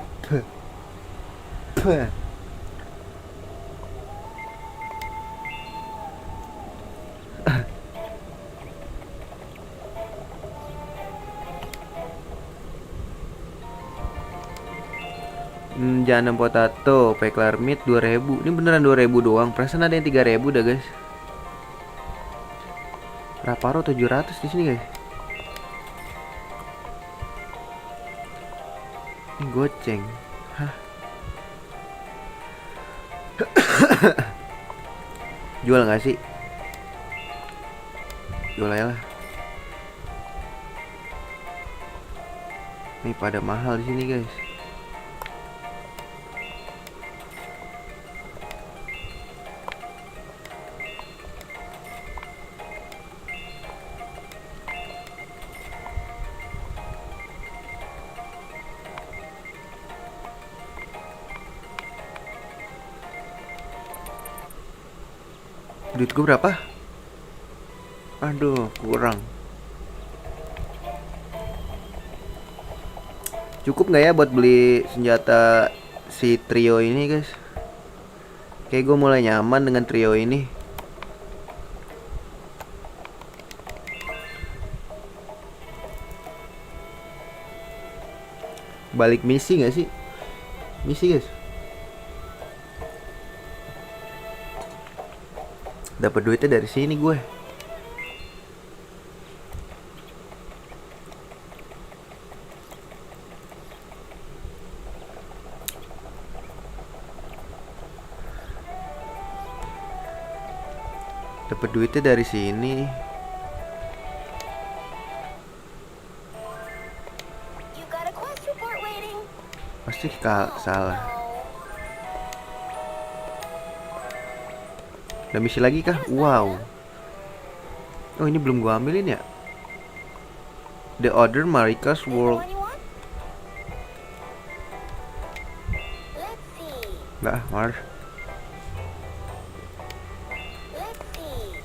Jangan potato, peklar meat 2.000. Ini beneran 2.000 doang. Perasaan ada yang 3.000 dah, guys. Raparo 700 di sini, guys. Ini goceng. Hah. Jual nggak sih? Jual aja lah. Ini pada mahal di sini, guys. Duit gue berapa? Aduh, kurang. Cukup nggak ya buat beli senjata si trio ini, guys? Kayak gue mulai nyaman dengan trio ini. Balik misi nggak sih? Misi, guys. Dapat duitnya dari sini gue. Dapat duitnya dari sini. You got a quest report waiting. Pasti salah. Ada misi lagi kah? Wow. Oh, ini belum gua ambilin ya. The Other Marika's World. Anyone you want? Let's see. Enggak, Mar. Let's see.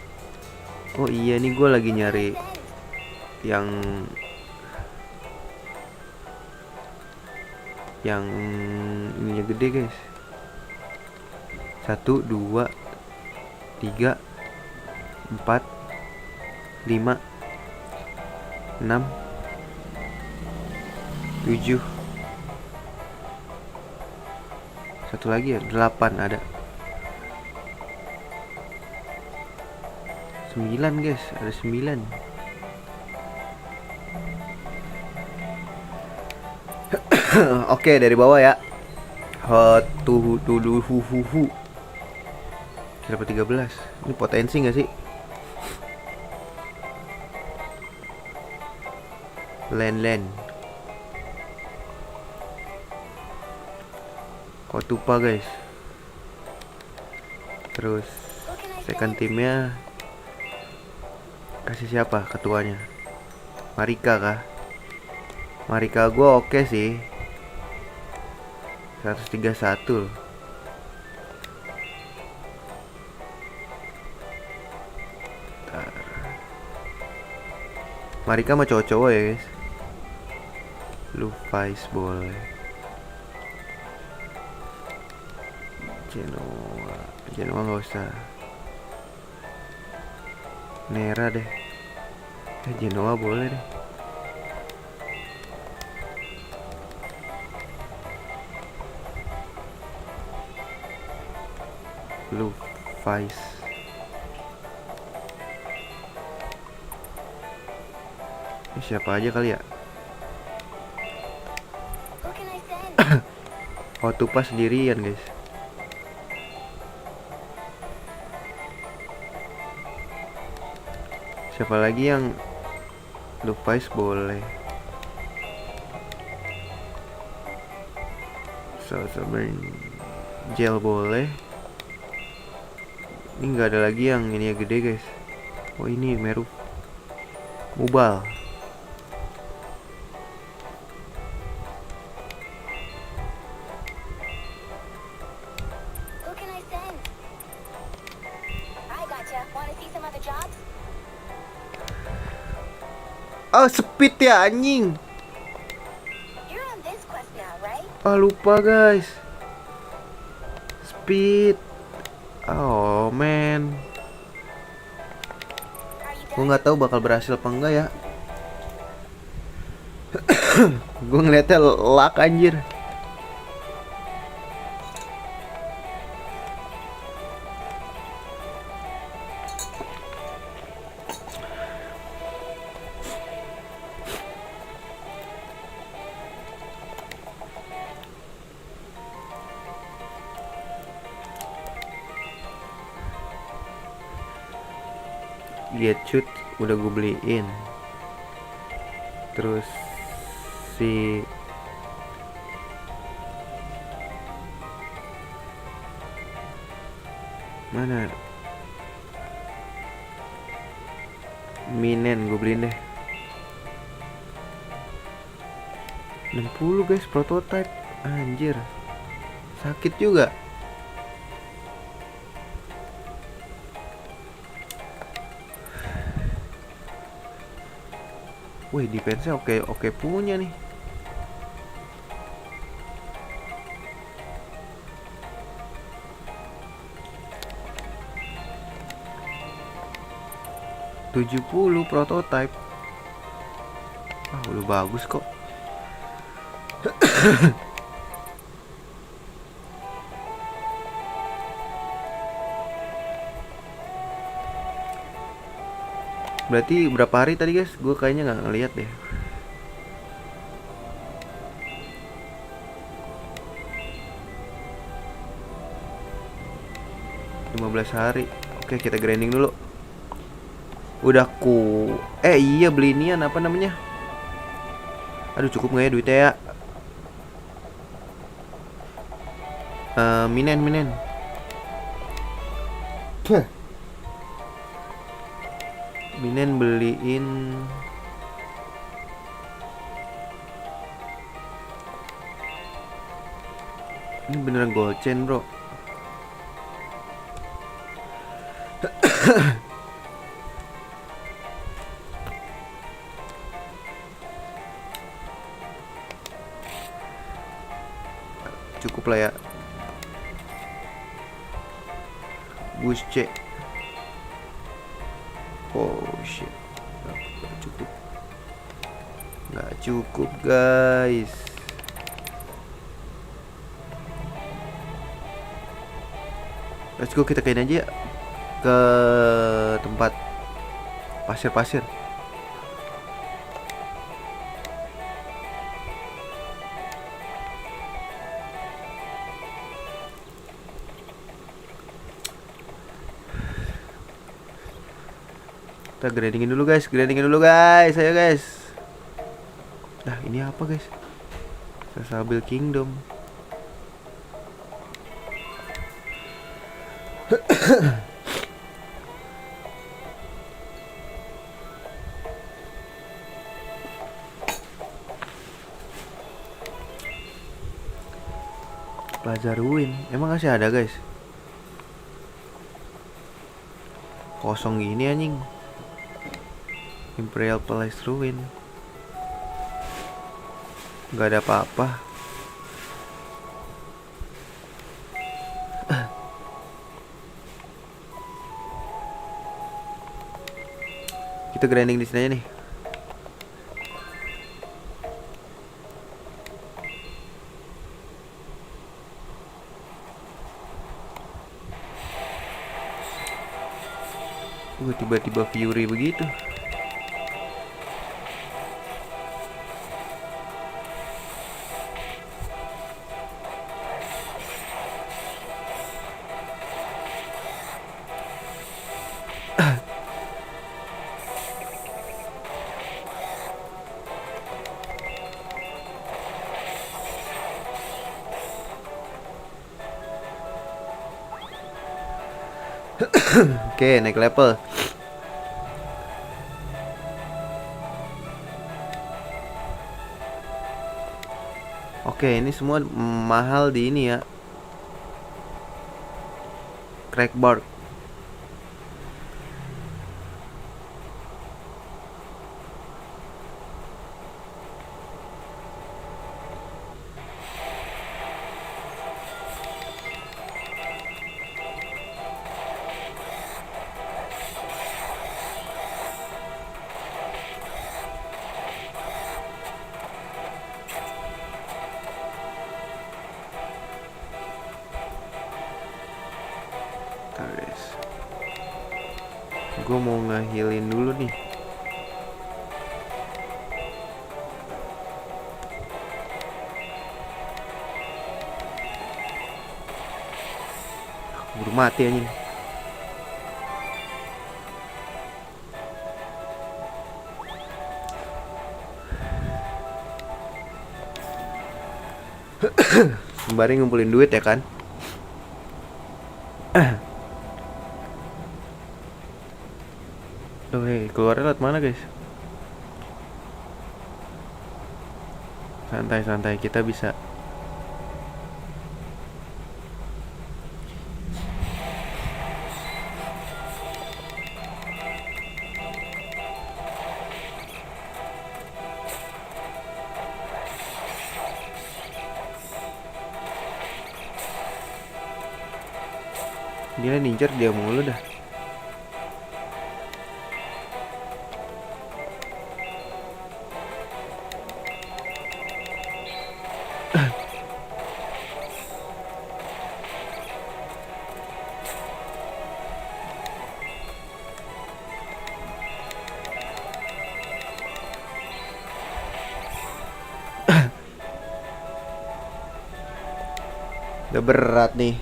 Oh iya, nih gua lagi nyari yang ininya gede, guys. 1, 2, 3, 4, 5, 6, 7. Satu lagi ya, 8 ada. 9 guys, ada 9. Oke, dari bawah ya. Hot tuh dulu hu. Dapat 13. Ini potensi nggak sih? Land. Kotupa guys. Terus second timnya kasih siapa ketuanya? Marika kah? Marika gue oke sih. 131 loh. Marika mah cowok-cowok ya guys. Lufais boleh. Genoa nggak usah. Nera deh. Genoa boleh deh. Lufais. Ini siapa aja kali ya? Oh, Tupa sendirian guys. Siapa lagi yang Lufais boleh. Gel boleh. Ini nggak ada lagi yang ini ya gede guys. Oh ini Meru. Mubal. Oh speed ya anjing. Ah lupa guys. Speed. Oh man. Gue nggak tahu bakal berhasil apa enggak ya. Gue ngeliatnya luck anjir. Get shoot udah gue beliin. Terus si mana Minen gue beliin deh. 60 guys prototype. Anjir sakit juga. Wih, defense-nya oke punya nih. "70 prototype. Ah, udah bagus kok. Berarti berapa hari tadi guys? Gue kayaknya nggak ngeliat deh. hari. Oke, kita grinding dulu. Udah iya beli inian apa namanya? Aduh cukup nggak ya duitnya ya? Minen. Minen beliin ini beneran gold chain bro. Cukup lah ya. Boost C. Oh shit. Nggak cukup guys. Let's go, kita kain aja ya ke tempat Pasir. Kita grindingin dulu guys. Ayo guys. Nah, ini apa guys? Sasabil Kingdom. Plaza Ruin. Emang masih ada guys? Kosong gini anjing. Imperial Palace Ruin. Gak ada apa-apa. Kita grinding di sini aja nih. Tiba-tiba Fury begitu. Oke, naik level. Oke, ini semua mahal di ini ya. Crack Bark. Gue mau ngehilin dulu nih. Buru mati anjing. Sembari ngumpulin duit ya kan. Loh, keluarnya lewat mana guys? Santai-santai, kita bisa. Dia nincer dia mulu dah. Udah berat nih.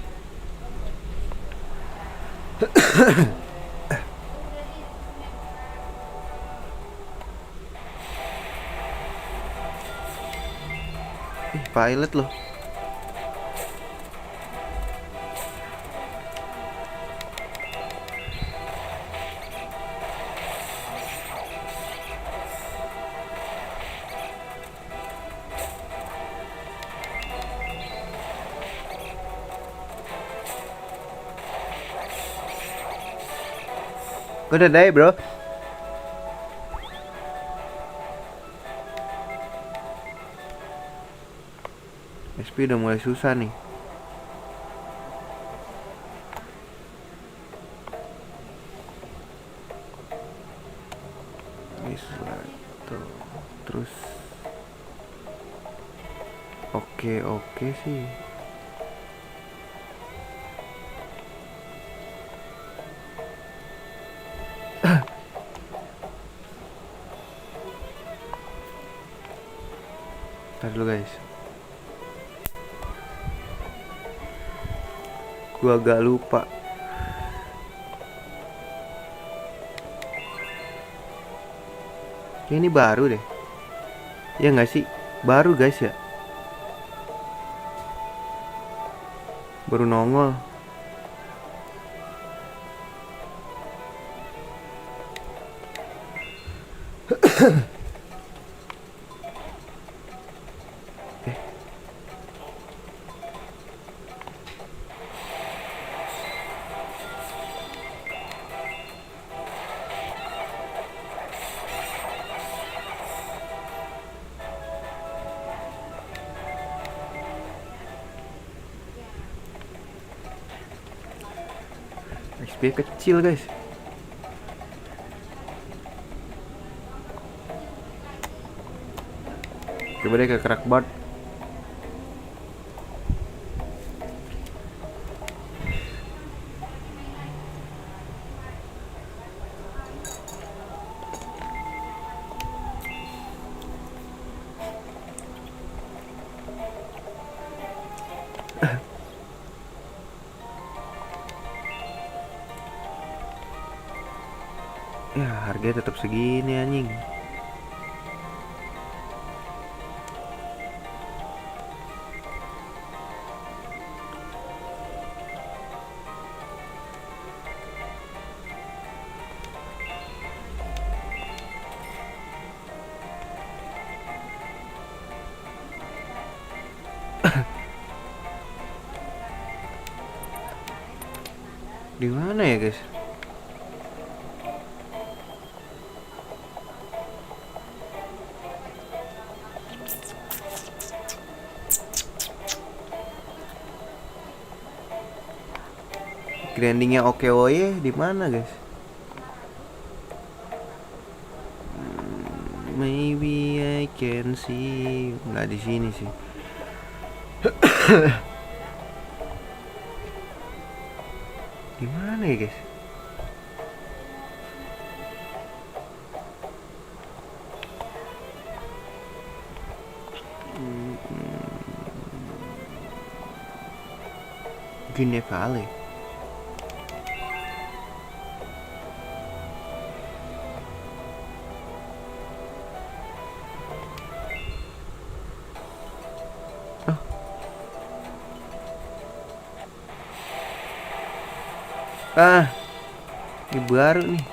Pilot loh. Good day, bro. SP udah mulai susah nih. Tuh. Terus oke sih. Ntar dulu guys. Gua agak lupa. Ya, ini baru deh. Ya nggak sih? Baru guys ya. Baru nongol. XP kecil guys. Coba deh ke Crackbot. Ya harganya tetap segini anjing. Di mana ya guys? Grindingnya oke woye di mana guys? Maybe I can see. Nggak di sini sih. Di mana ya guys? Guinea Valley. Ini baru nih.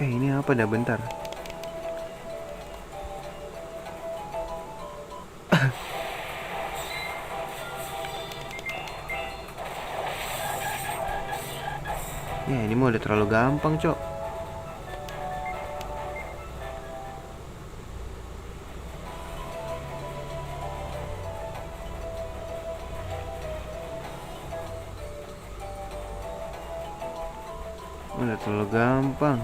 Ini apa dah bentar. Ya ini mah udah terlalu gampang cok. Udah terlalu gampang.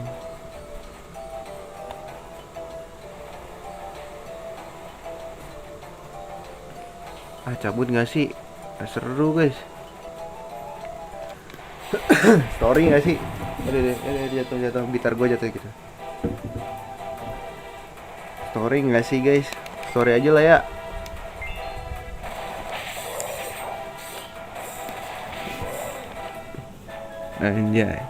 Cabut gak sih? Seru guys. Story gak sih? Jatuh. Gitar gue jatuh gitu. Story gak sih guys? Story aja lah ya. Anjay.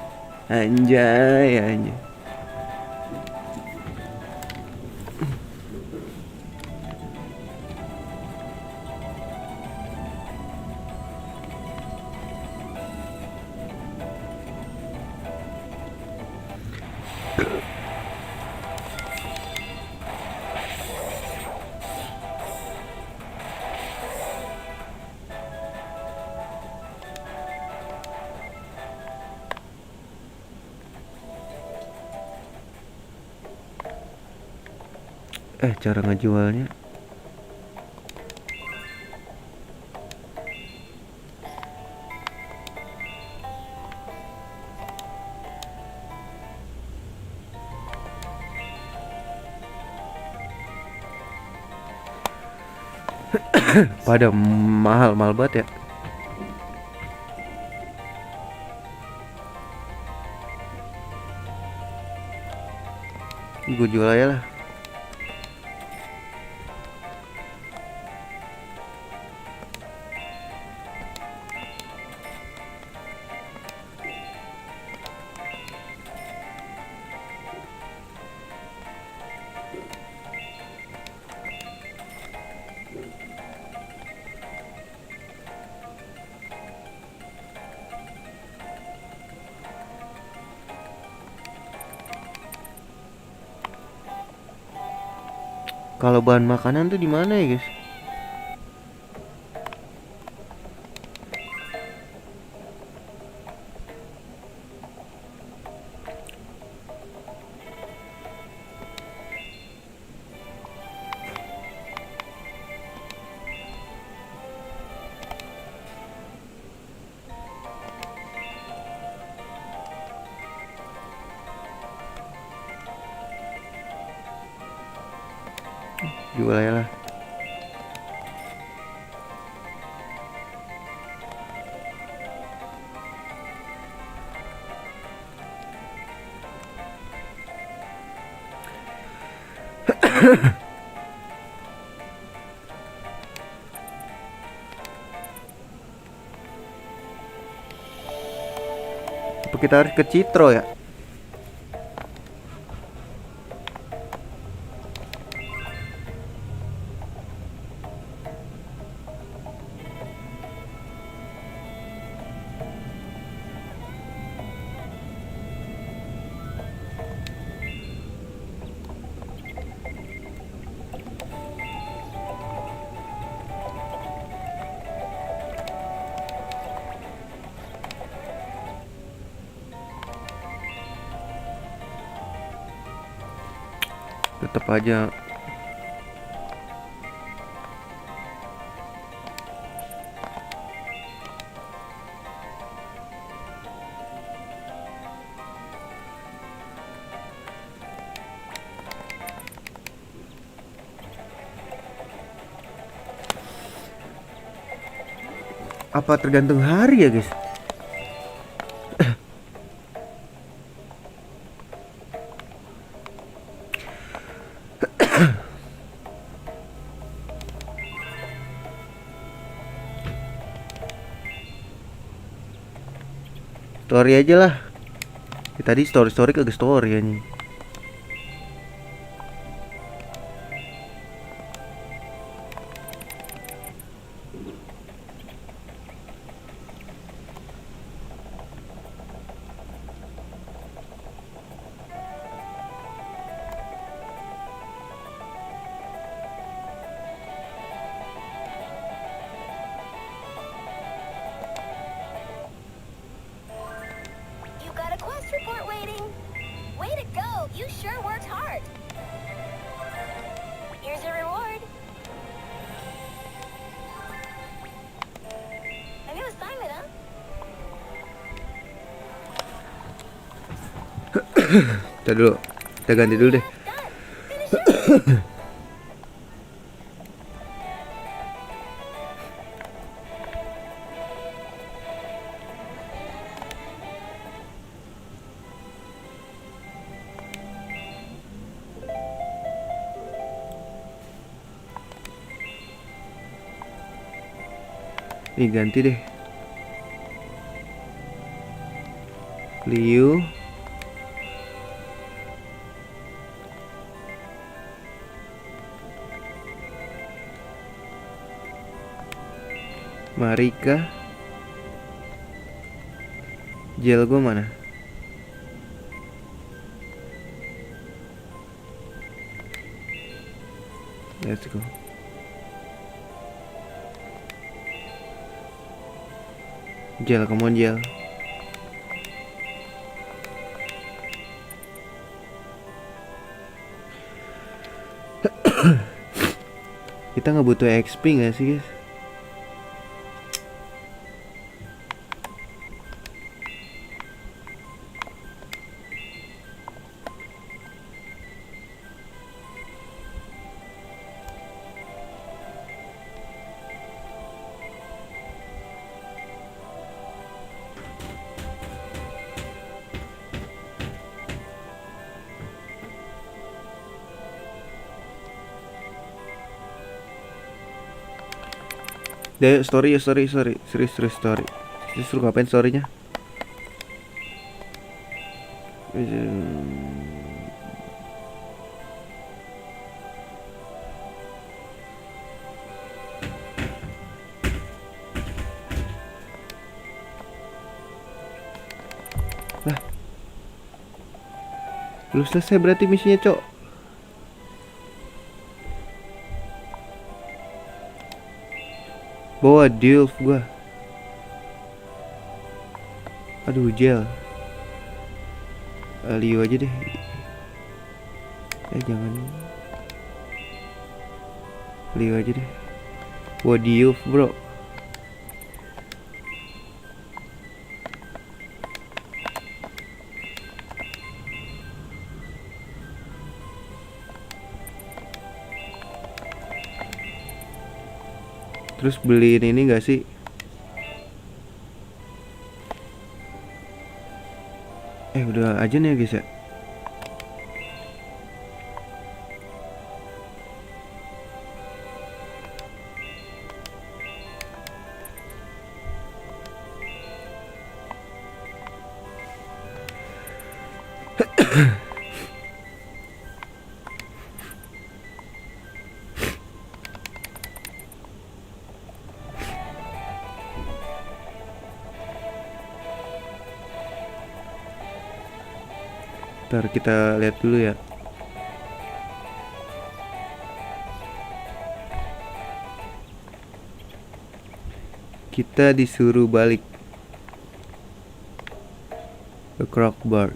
Cara ngejualnya. Pada mahal banget ya. Gue jual aja lah. Kalau bahan makanan tuh di mana ya, guys? Jual aja lah. Apa kita harus ke Citro ya? Tetap aja apa tergantung hari ya, guys? Story aja lah. Ya, tadi story kagak story anjing. You got a quest report waiting. Way to go! You sure worked hard. Here's your reward. A new assignment, huh? Kita dulu. Kita ganti dulu deh. Done. Finish it. Nih ganti deh. Liu. Marika. Gel gua mana? Let's go. Gel, come on gel. Kita nggak butuh XP nggak sih, guys? Deh, story ya, story. Serius story. Justru ngapain storynya? Lah, belum selesai berarti misinya, Cok. Bawa Dilf gua. Aduh, gel. Liu aja deh. Jangan. Liu aja deh. Bawa Dilf, bro. Terus beliin ini gak sih? Udah aja nih ya guys ya. Ntar kita lihat dulu ya. Kita disuruh balik ke Crockbar.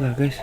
Lah guys,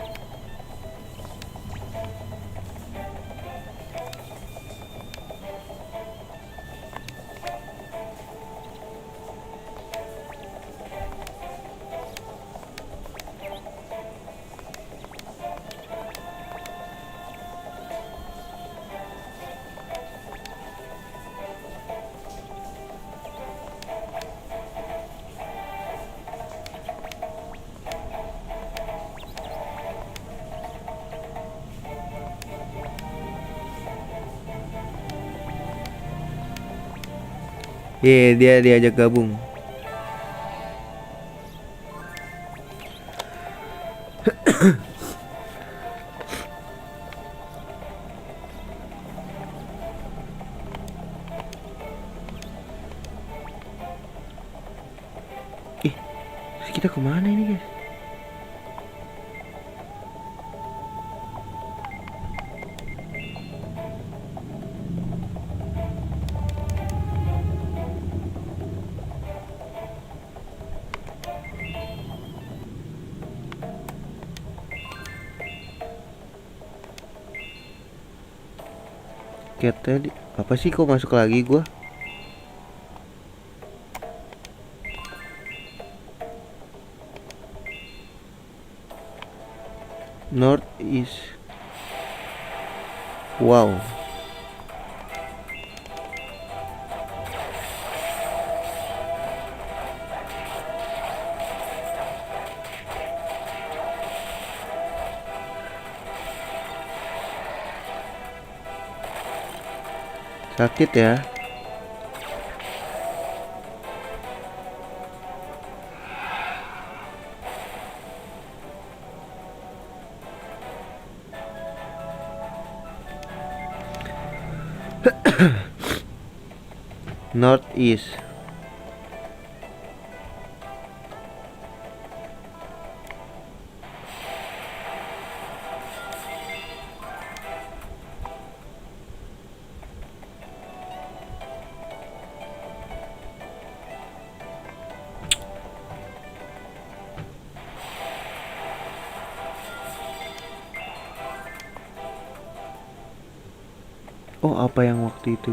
dia diajak gabung. Terus kita kemana ini guys? Kayak tadi apa sih kok masuk lagi gua? North East. Wow. Sakit ya. Northeast. Oh, apa yang waktu itu?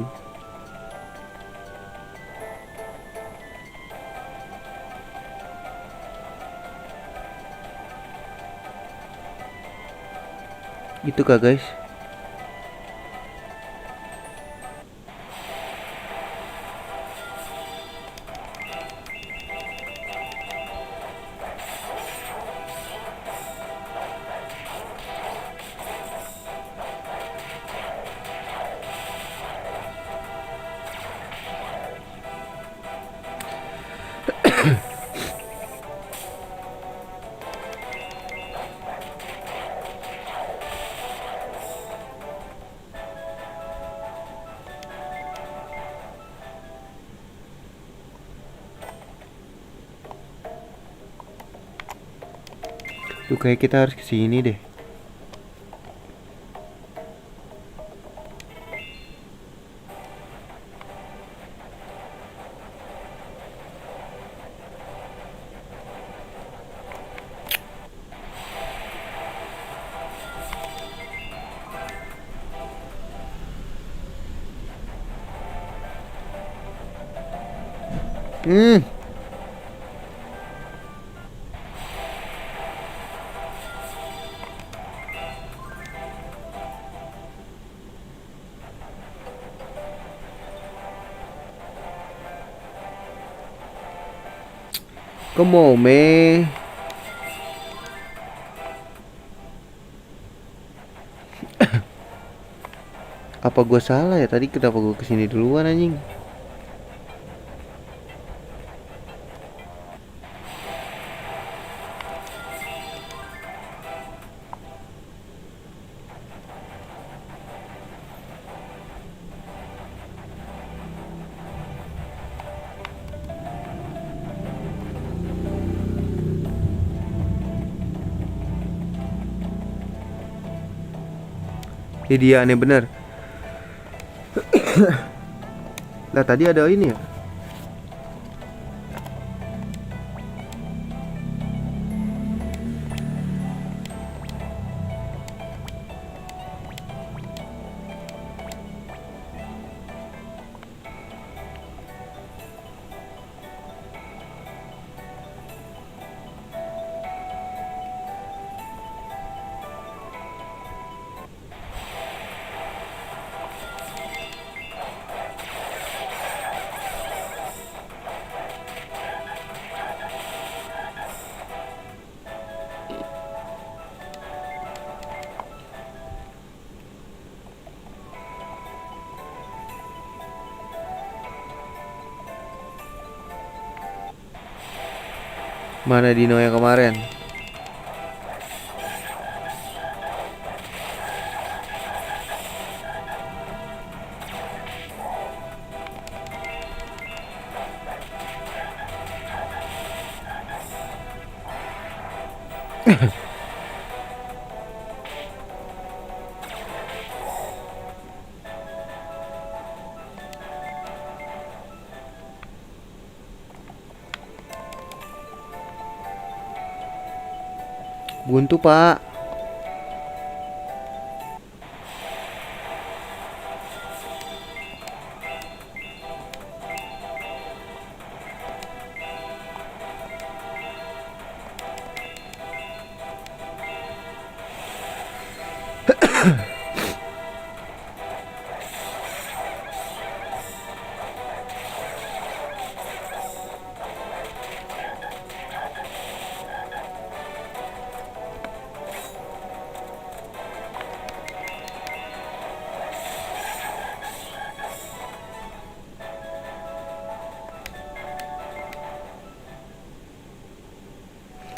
Itu kah guys? Tuh kayak kita harus kesini deh. Hmm. Come on, man. Apa gua salah ya tadi, kenapa gua kesini duluan anjing? Ini dia aneh bener. Lah tadi ada ini ya. Mana Dino yang kemarin? Buntu pak.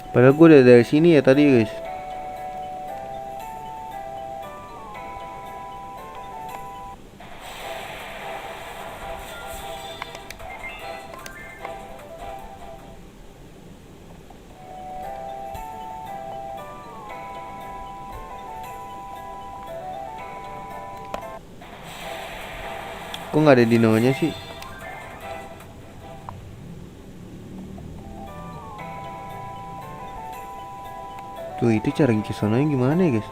Padahal gue udah dari sini ya tadi guys. Kok nggak ada dinonya sih? Tuh itu cara kesonanya gimana ya guys?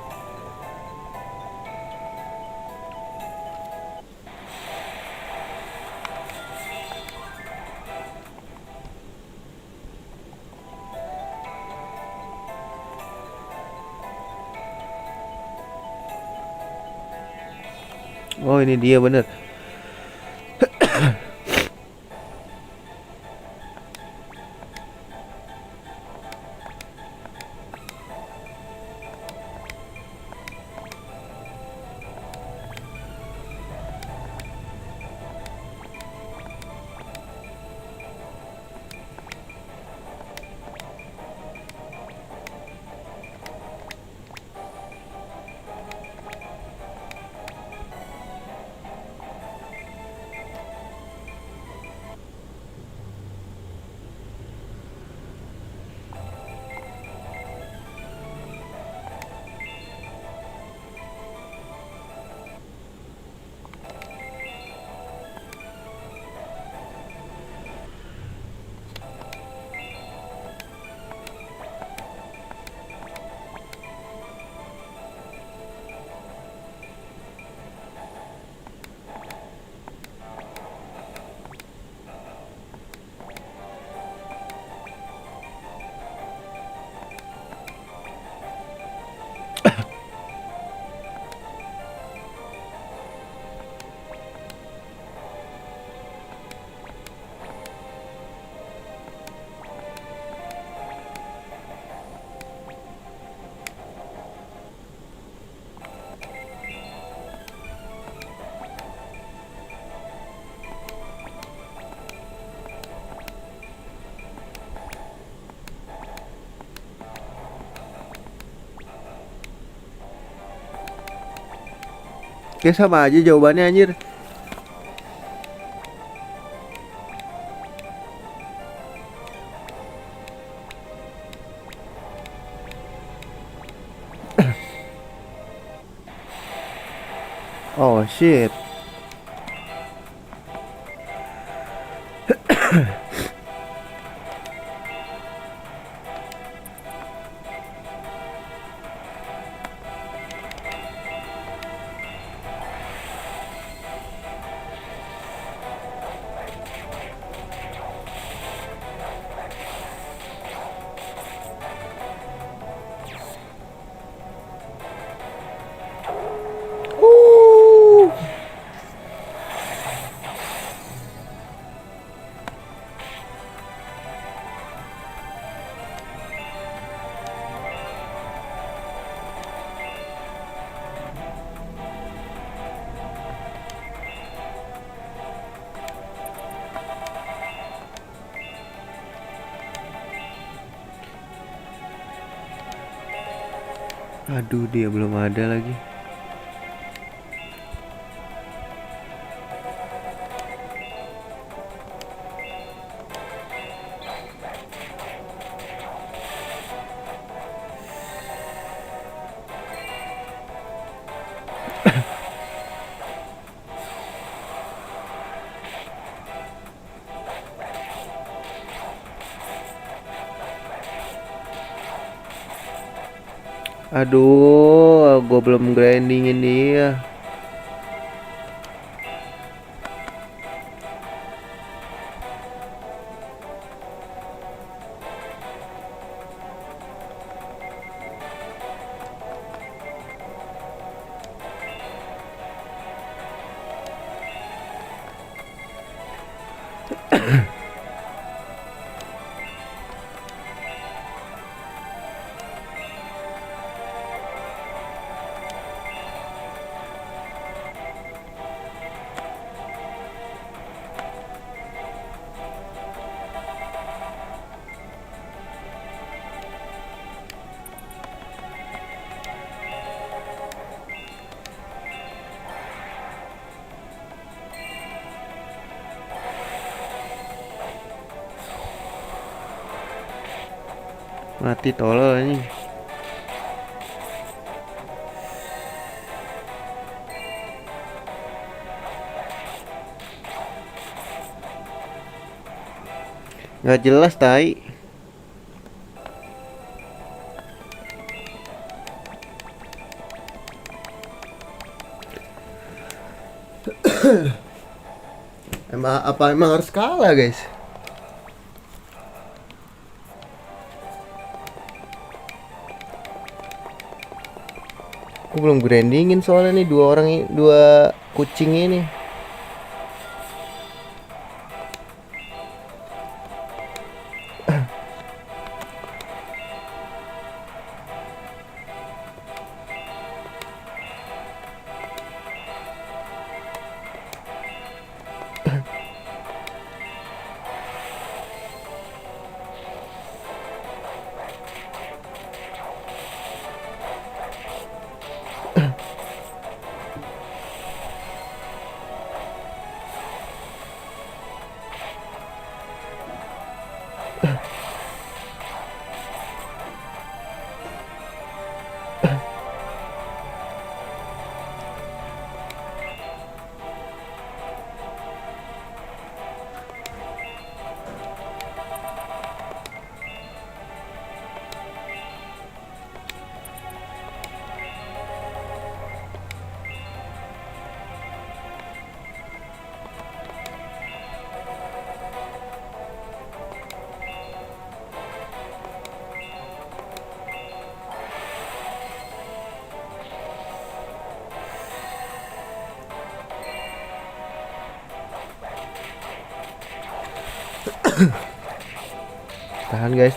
Oh ini dia bener. Kayak sama aja jawabannya anjir. Oh shit. Aduh dia belum ada lagi. Aduh, gue belum grindingin dia. Mati tolol ini. Nggak jelas tai. Emang harus kalah guys? Aku belum grindingin soalnya nih dua kucing ini.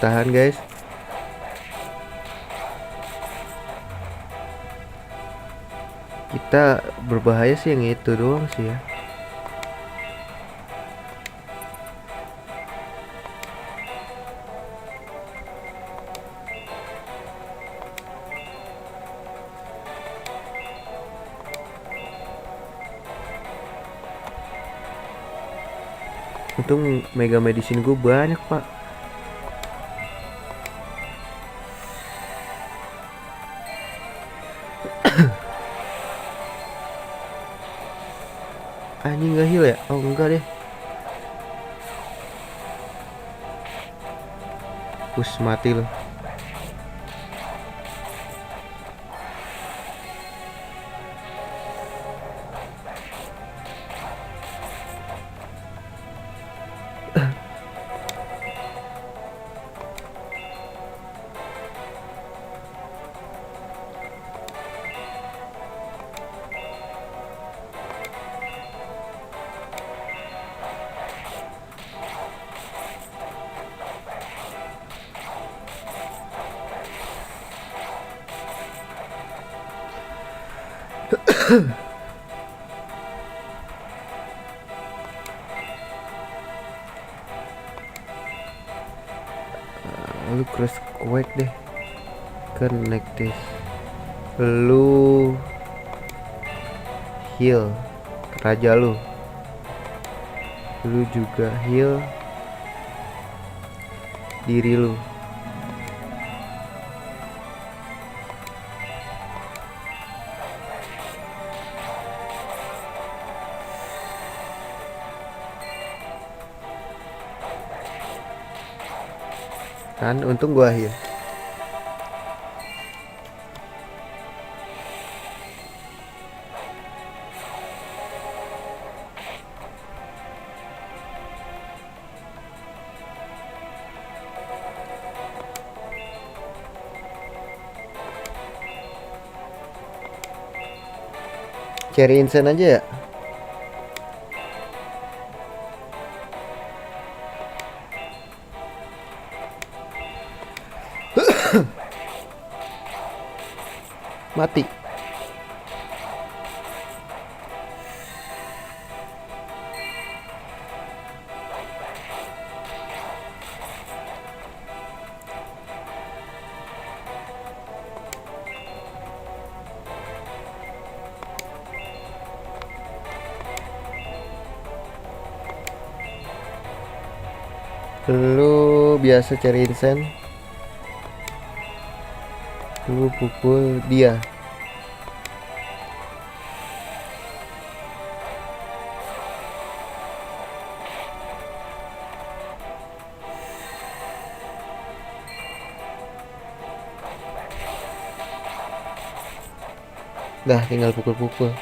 Tahan guys. Kita berbahaya sih yang itu doang sih ya. Untung mega medicine gue banyak pak. Anjing gak heal ya? Oh enggak deh. Push mati loh. Lu cross quake deh. Connect this. Lu heal raja lu. Lu juga heal diri lu. Kan untung gua heal. Cari insen aja ya. Mati. Lu biasa cari insen. Lu pukul dia. Dah tinggal pukul-pukul.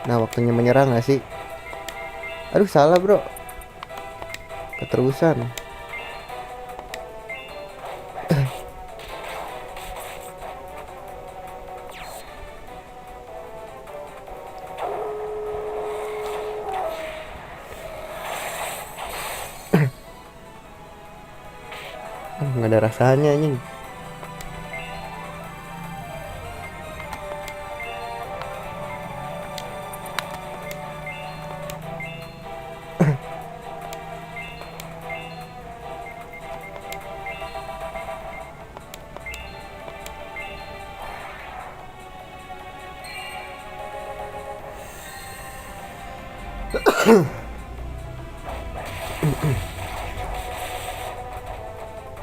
Nah, waktunya menyerang gak sih? Aduh, salah bro. Keterusan. Nggak ada rasanya anjing.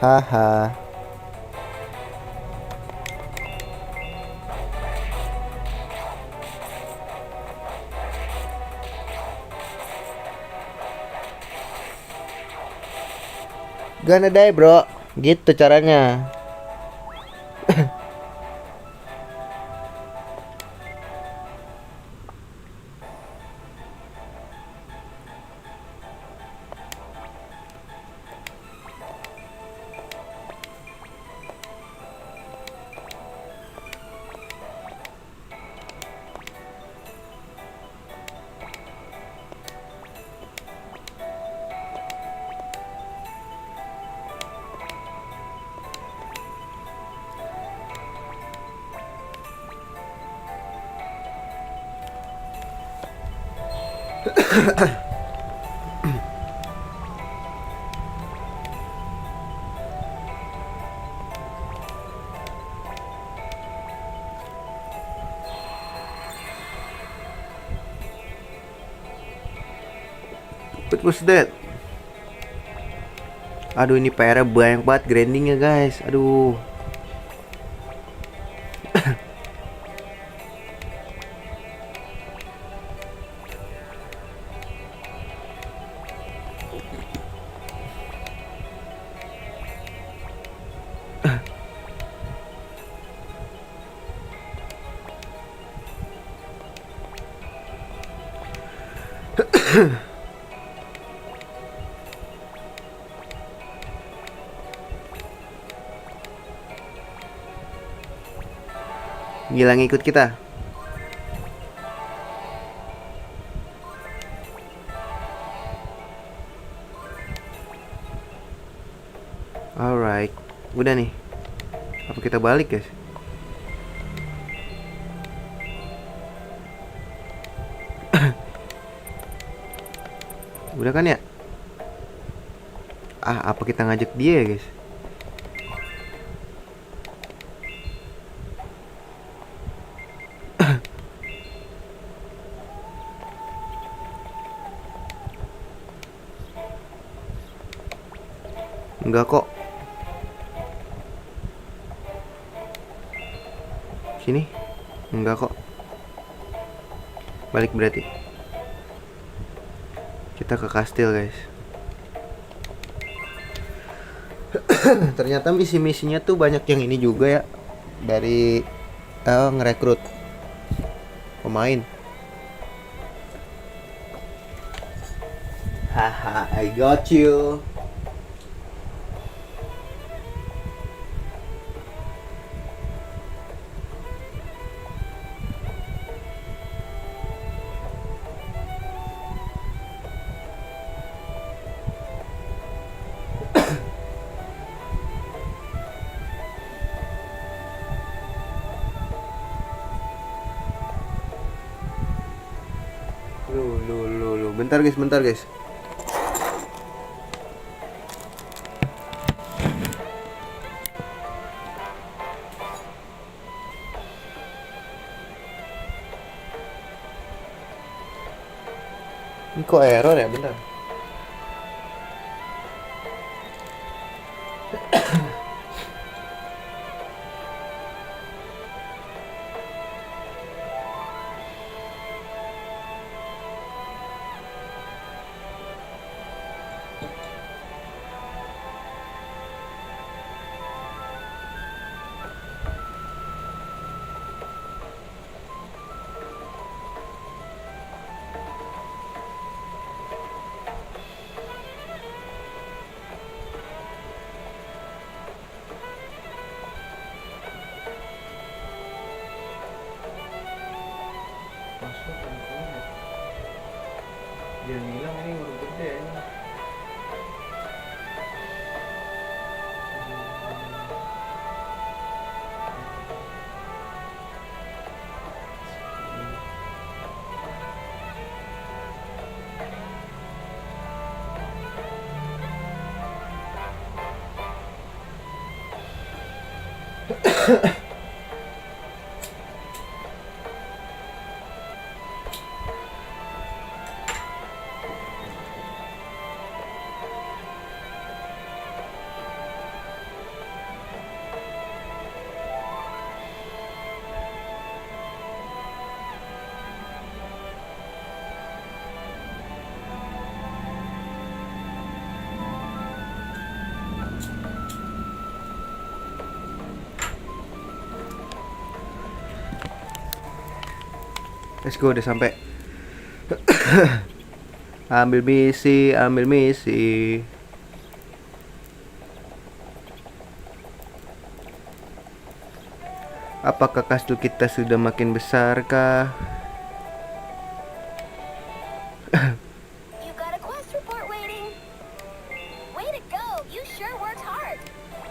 Haha. Gonna die bro. Gitu caranya. What was that? Aduh, ini PR banyak banget grindingnya guys. Aduh. Gila ngikut kita. Alright. Udah nih. Apa kita balik guys? Udah kan ya? Apa kita ngajak dia ya guys? Enggak kok. Sini. Enggak kok. Balik berarti. Kita ke kastil guys. Ternyata misi-misinya tuh banyak yang ini juga ya. Dari ngerekrut pemain. Haha, I got you. Lu. Bentar guys. Ini kok error ya, bentar. Let's go, udah sampai. Ambil misi, ambil misi. Apakah kastil kita sudah makin besar kah? You got a quest report waiting. Way to go! You sure worked hard.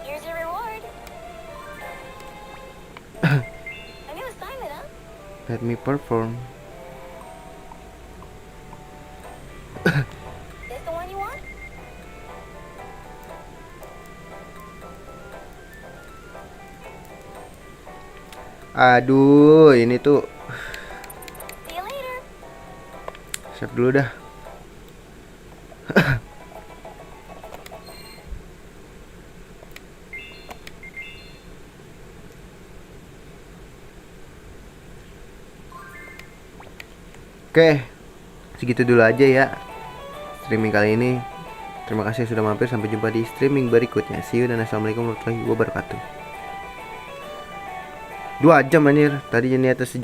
Here's your reward. A new assignment, huh? Let me perform. This the one you want? Aduh, ini tuh. See you later. Save dulu dah. Oke, segitu dulu aja ya streaming kali ini. Terima kasih sudah mampir. Sampai jumpa di streaming berikutnya. See you dan assalamualaikum warahmatullahi wabarakatuh. 2 jam anjir, tadinya niatnya sejam.